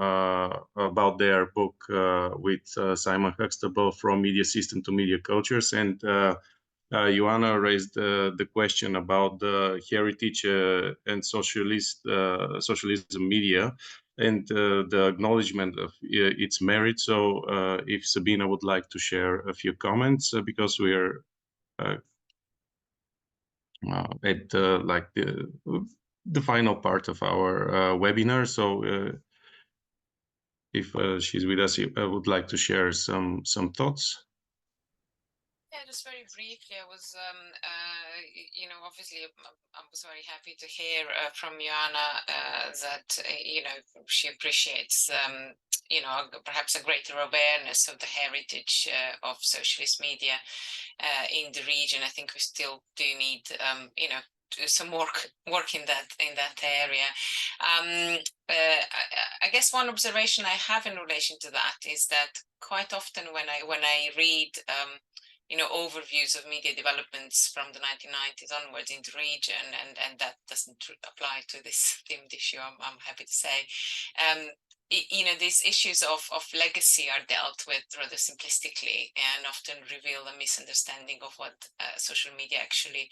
about their book with Simon Huxtable, From Media System to Media Cultures. And Ioana raised the question about the heritage and socialism media and the acknowledgement of its merit. So if Sabina would like to share a few comments, because we are at like the final part of our webinar. So if she's with us, I would like to share some thoughts. Yeah, just very briefly, I was, you know, obviously I was very happy to hear from Ioana that, you know, she appreciates, you know, perhaps a greater awareness of the heritage of socialist media in the region. I think we still do need, you know, do some work in that area. I guess one observation I have in relation to that is that quite often when I read you know, overviews of media developments from the 1990s onwards in the region, and that doesn't apply to this themed issue, I'm happy to say. You know, these issues of legacy are dealt with rather simplistically and often reveal a misunderstanding of what social media actually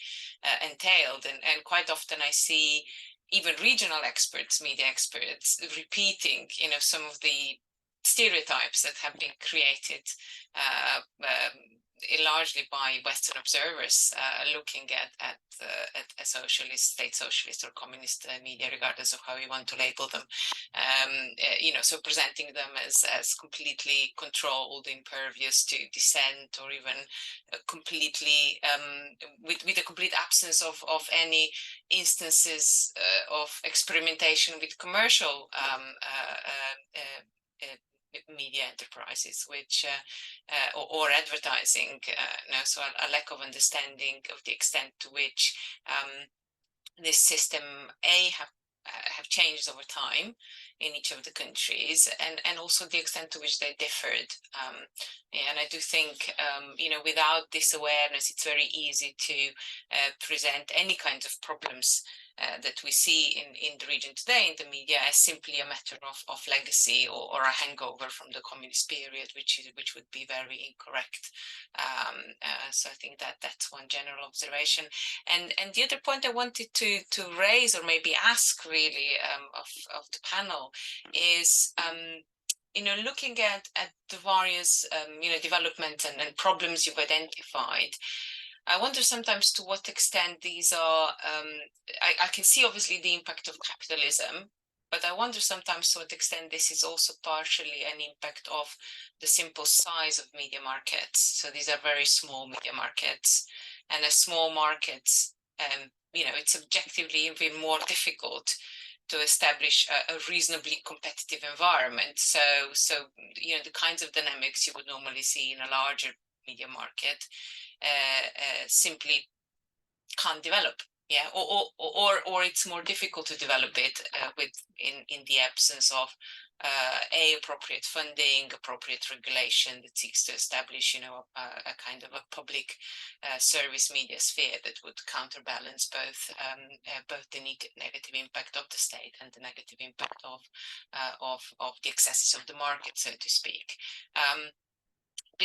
entailed. And quite often I see even regional experts, media experts, repeating, you know, some of the stereotypes that have been created largely by Western observers looking at socialist, state socialist or communist media, regardless of how you want to label them. You know, so presenting them as completely controlled, impervious to dissent, or even completely with a complete absence of any instances of experimentation with commercial media enterprises, which or advertising. So a lack of understanding of the extent to which this system have changed over time in each of the countries, and also the extent to which they differed. And I do think, you know, without this awareness, it's very easy to present any kinds of problems that we see in the region today in the media as simply a matter of legacy or a hangover from the communist period, which would be very incorrect. So I think that's one general observation. And the other point I wanted to raise, or maybe ask really, of the panel is, looking at the various development and problems you've identified, I wonder sometimes to what extent these are, I can see obviously the impact of capitalism, but I wonder sometimes to what extent this is also partially an impact of the simple size of media markets. So these are very small media markets, and as small markets, it's objectively even more difficult to establish a reasonably competitive environment. So the kinds of dynamics you would normally see in a larger media market simply can't develop, or it's more difficult to develop it in the absence of appropriate funding, appropriate regulation that seeks to establish a kind of a public service media sphere that would counterbalance both the negative impact of the state and the negative impact of the excesses of the market, so to speak.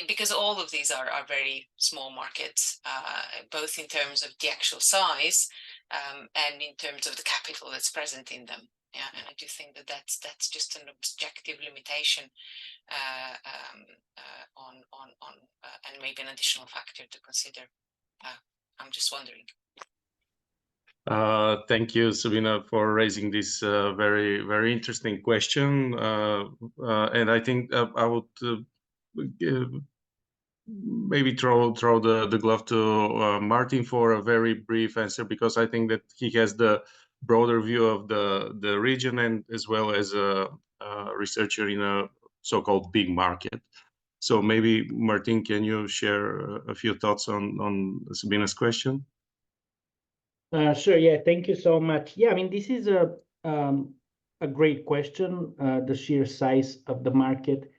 Because all of these are very small markets, both in terms of the actual size and in terms of the capital that's present in them. Yeah, and I do think that's just an objective limitation and maybe an additional factor to consider. I'm just wondering. Thank you, Sabina, for raising this very, very interesting question. And I think I would maybe throw the glove to Martin for a very brief answer, because I think that he has the broader view of the region, and as well as a researcher in a so-called big market. So maybe, Martin, can you share a few thoughts on Sabina's question? Sure. Yeah. Thank you so much. Yeah. I mean, this is a great question. The sheer size of the market.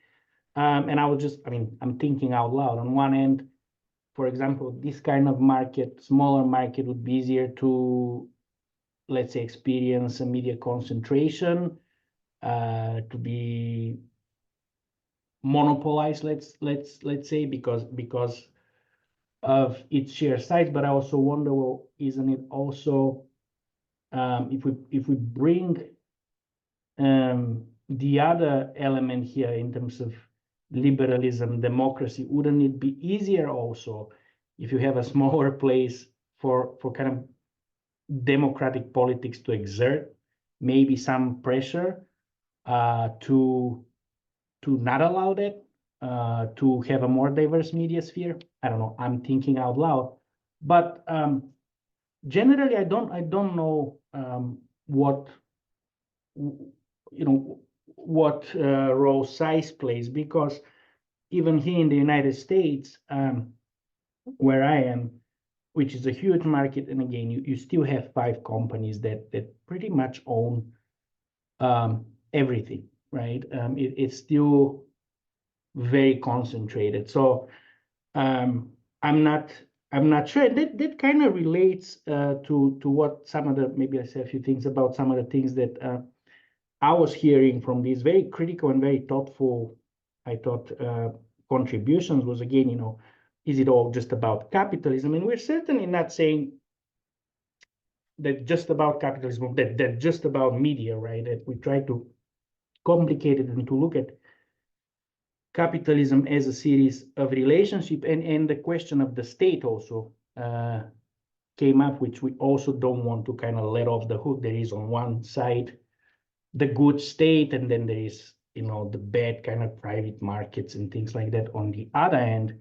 And I'm thinking out loud. On one end, for example, this kind of market, smaller market, would be easier to, let's say, experience a media concentration, to be monopolized, let's say, because of its sheer size. But I also wonder, well, isn't it also, if we bring the other element here in terms of liberalism, democracy, wouldn't it be easier also if you have a smaller place for kind of democratic politics to exert maybe some pressure to not allow that, to have a more diverse media sphere? I don't know. I'm thinking out loud, but generally, I don't know what role size plays, because even here in the United States, where I am, which is a huge market, and again, you still have 5 companies that pretty much own everything, right? It's still very concentrated. So I'm not sure. That kind of relates to what some of the, maybe I say a few things about some of the things that I was hearing from these very critical and very thoughtful, I thought, contributions was, again, is it all just about capitalism? And we're certainly not saying that just about capitalism, that just about media, right? That we try to complicate it and to look at capitalism as a series of relationship, and the question of the state also came up, which we also don't want to kind of let off the hook. There is on one side the good state, and then there is, the bad kind of private markets and things like that on the other end.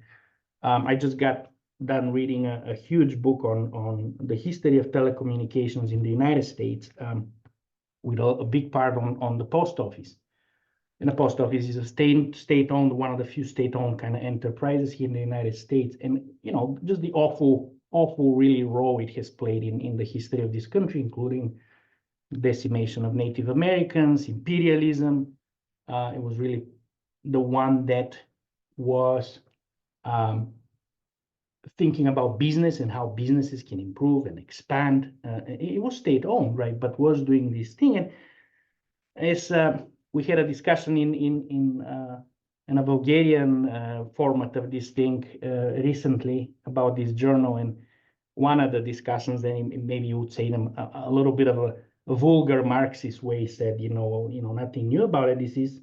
I just got done reading a huge book on the history of telecommunications in the United States, with a big part on the post office. And the post office is a state-owned, one of the few state-owned kind of enterprises here in the United States. And, just the awful really role it has played in the history of this country, including decimation of Native Americans, imperialism. It was really the one that was thinking about business and how businesses can improve and expand. It was state-owned, right, but was doing this thing. And as we had a discussion in a Bulgarian format of this thing recently about this journal, and one of the discussions, and maybe you would say them a little bit of a vulgar Marxist way, said, nothing new about it. This is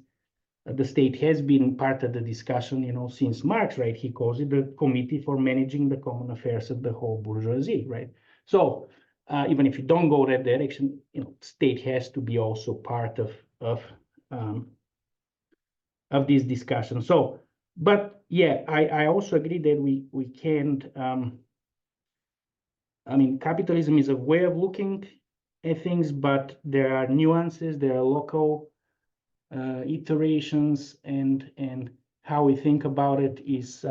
the state has been part of the discussion, since Marx, right? He calls it the Committee for Managing the Common Affairs of the Whole Bourgeoisie, right? So even if you don't go that direction, state has to be also part of this discussion. So, but yeah, I also agree that we can't. I mean, capitalism is a way of looking at things, but there are nuances, there are local iterations, and how we think about it is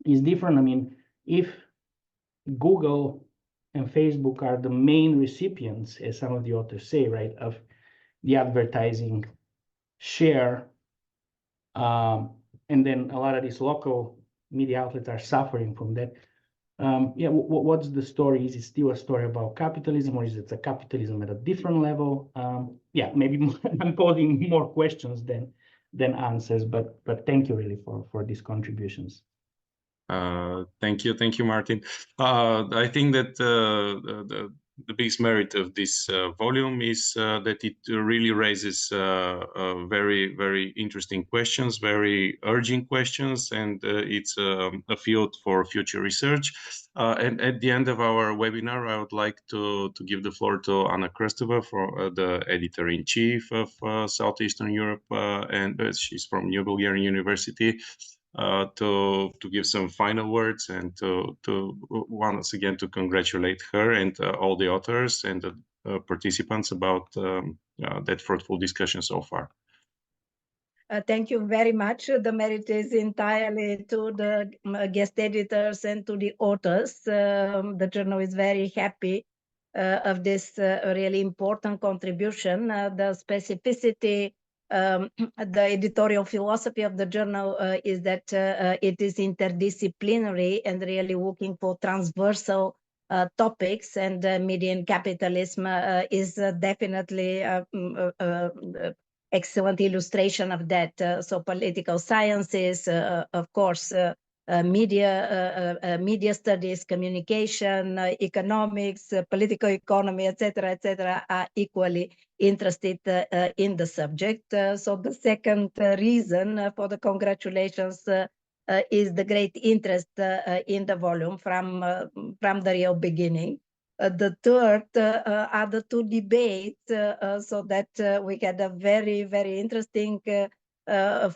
different. I mean, if Google and Facebook are the main recipients, as some of the authors say, right, of the advertising share, and then a lot of these local media outlets are suffering from that. What's the story? Is it still a story about capitalism, or is it a capitalism at a different level? Maybe I'm posing more questions than answers, but thank you really for these contributions. Thank you, Martin. I think that the biggest merit of this volume is that it really raises very, very interesting questions, very urgent questions, and it's a field for future research. And at the end of our webinar, I would like to give the floor to Anna Krasteva, for the editor-in-chief of Southeastern Europe, and she's from New Bulgarian University. To give some final words, and to once again to congratulate her and all the authors and the participants about that fruitful discussion so far. Thank you very much. The merit is entirely to the guest editors and to the authors. The journal is very happy of this really important contribution. The specificity, the editorial philosophy of the journal is that it is interdisciplinary and really looking for transversal topics, and media and capitalism is definitely excellent illustration of that. So political sciences, of course, media studies, communication, economics, political economy, etc., are equally interested in the subject. So the second reason for the congratulations is the great interest in the volume from the real beginning. The third are the two debates, so that we had a very, very interesting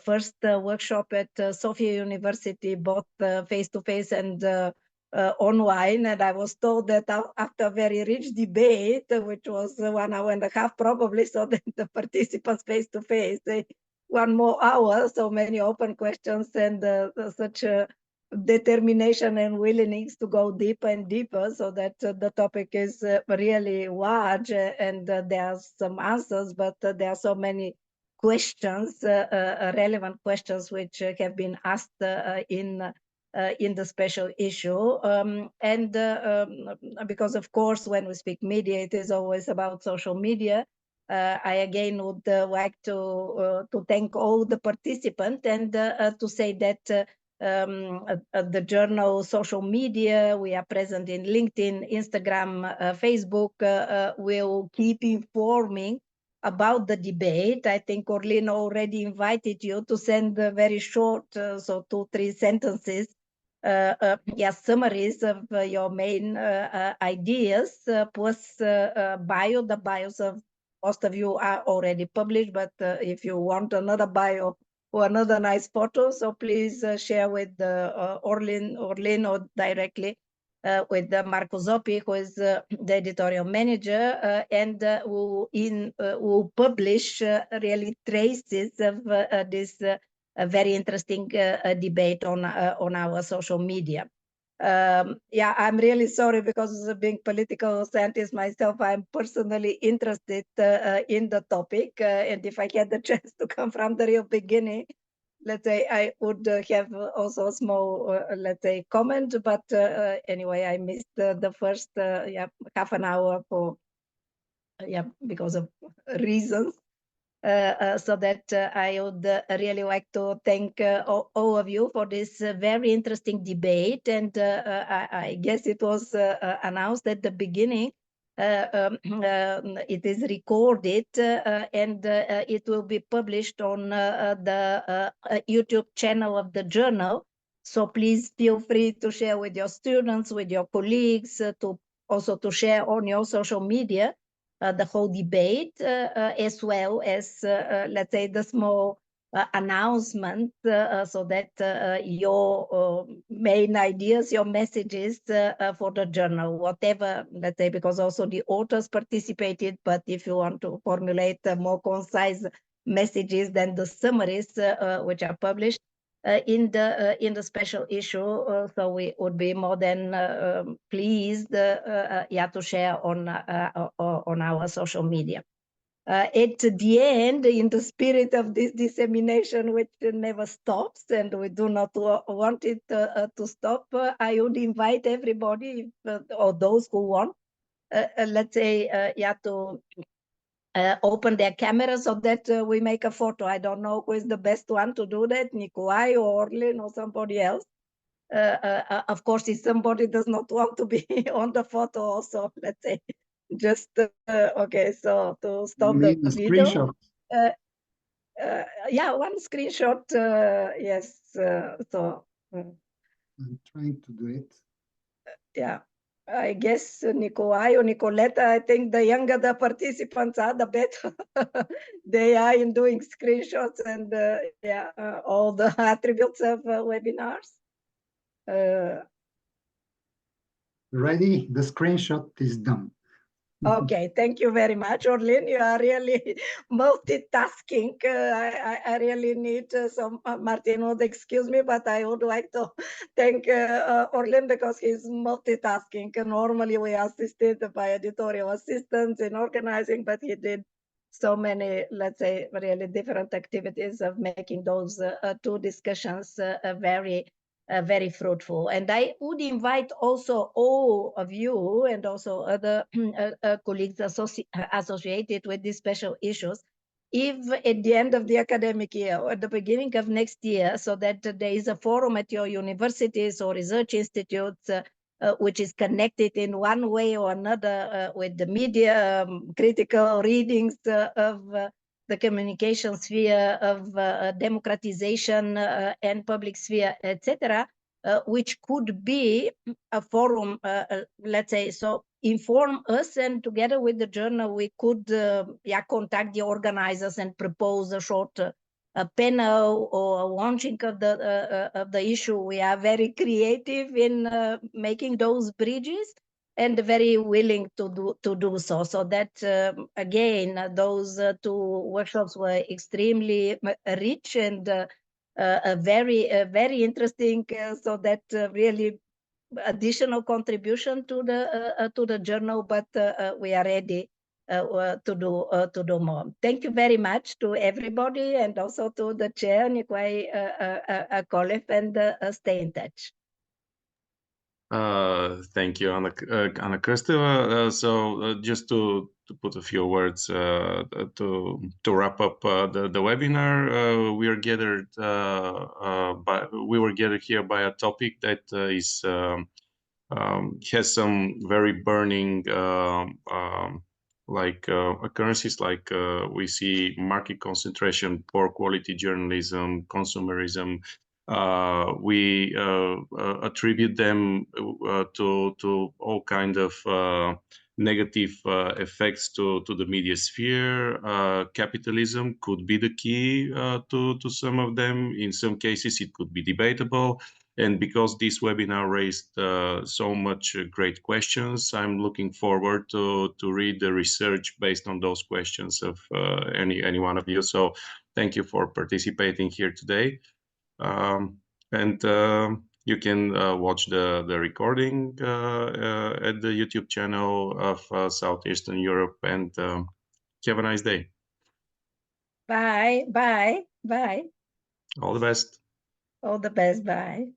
first workshop at Sofia University, both face-to-face and online. And I was told that after a very rich debate, which was 1 hour and a half probably, so that the participants face-to-face, 1 more hour, so many open questions, and such determination and willingness to go deeper and deeper, so that the topic is really large, and there are some answers, but there are so many questions, relevant questions, which have been asked in the special issue. Because of course, when we speak media, it is always about social media. I again would like to thank all the participants, and to say that the journal social media, we are present in LinkedIn, Instagram, Facebook, will keep informing about the debate. I think Orlin already invited you to send very short, so 2-3 sentences, summaries of your main ideas, plus the bios of most of you are already published, but if you want another bio or another nice photo, so please share with Orlin or directly with Marco Zoppi, who is the editorial manager, and who publish really traces of this very interesting debate on our social media. I'm really sorry, because being political scientist myself, I'm personally interested in the topic, and if I had the chance to come from the real beginning, let's say I would have also a small, let's say, comment, but anyway, I missed the first half an hour for because of reasons. So that I would really like to thank all of you for this very interesting debate. And I guess it was announced at the beginning. It is recorded and it will be published on the YouTube channel of the journal. So please feel free to share with your students, with your colleagues, to also to share on your social media the whole debate, as well as, let's say, the small announcement so that your main ideas, your messages for the journal, whatever, let's say, because also the authors participated, but if you want to formulate more concise messages than the summaries which are published in the special issue, so we would be more than pleased to share on our social media. At the end, in the spirit of this dissemination, which never stops, and we do not want it to stop, I would invite everybody, or those who want, let's say, to open their camera so that we make a photo. I don't know who is the best one to do that, Nikolay or Orlin or somebody else. Of course, if somebody does not want to be on the photo also, let's say, just, okay, so to stop the video. Screenshot. Yeah, one screenshot, yes, so. I'm trying to do it. Yeah. I guess Nikolay or Nicoletta, I think the younger the participants are, the better they are in doing screenshots and all the attributes of webinars. Ready? The screenshot is done. Okay, thank you very much, Orlin. You are really multitasking. I really need some, Martin would excuse me, but I would like to thank Orlin because he's multitasking. Normally we are assisted by editorial assistants in organizing, but he did so many, let's say, really different activities of making those two discussions very fruitful. And I would invite also all of you and also other colleagues associated with these special issues, if at the end of the academic year or at the beginning of next year, so that there is a forum at your universities or research institutes which is connected in one way or another with the media, critical readings of the communication sphere, of democratization and public sphere, etc., which could be a forum, let's say, so inform us, and together with the journal, we could contact the organizers and propose a short panel or a launching of the issue. We are very creative in making those bridges, and very willing to do so. So that, again, those two workshops were extremely rich and very interesting. So that really additional contribution to the journal, but we are ready to do more. Thank you very much to everybody, and also to the chair, Nikolay, Kolev, and stay in touch. Thank you, Anna Krasteva. So just to put a few words to wrap up the webinar, we were gathered here by a topic that is has some very burning occurrences, like we see market concentration, poor quality journalism, consumerism. We attribute them to all kind of negative effects to the media sphere. Capitalism could be the key to some of them. In some cases, it could be debatable. And because this webinar raised so much great questions, I'm looking forward to read the research based on those questions of any one of you. So thank you for participating here today. And you can watch the recording at the YouTube channel of Southeastern Europe, and have a nice day. Bye. All the best. All the best. Bye.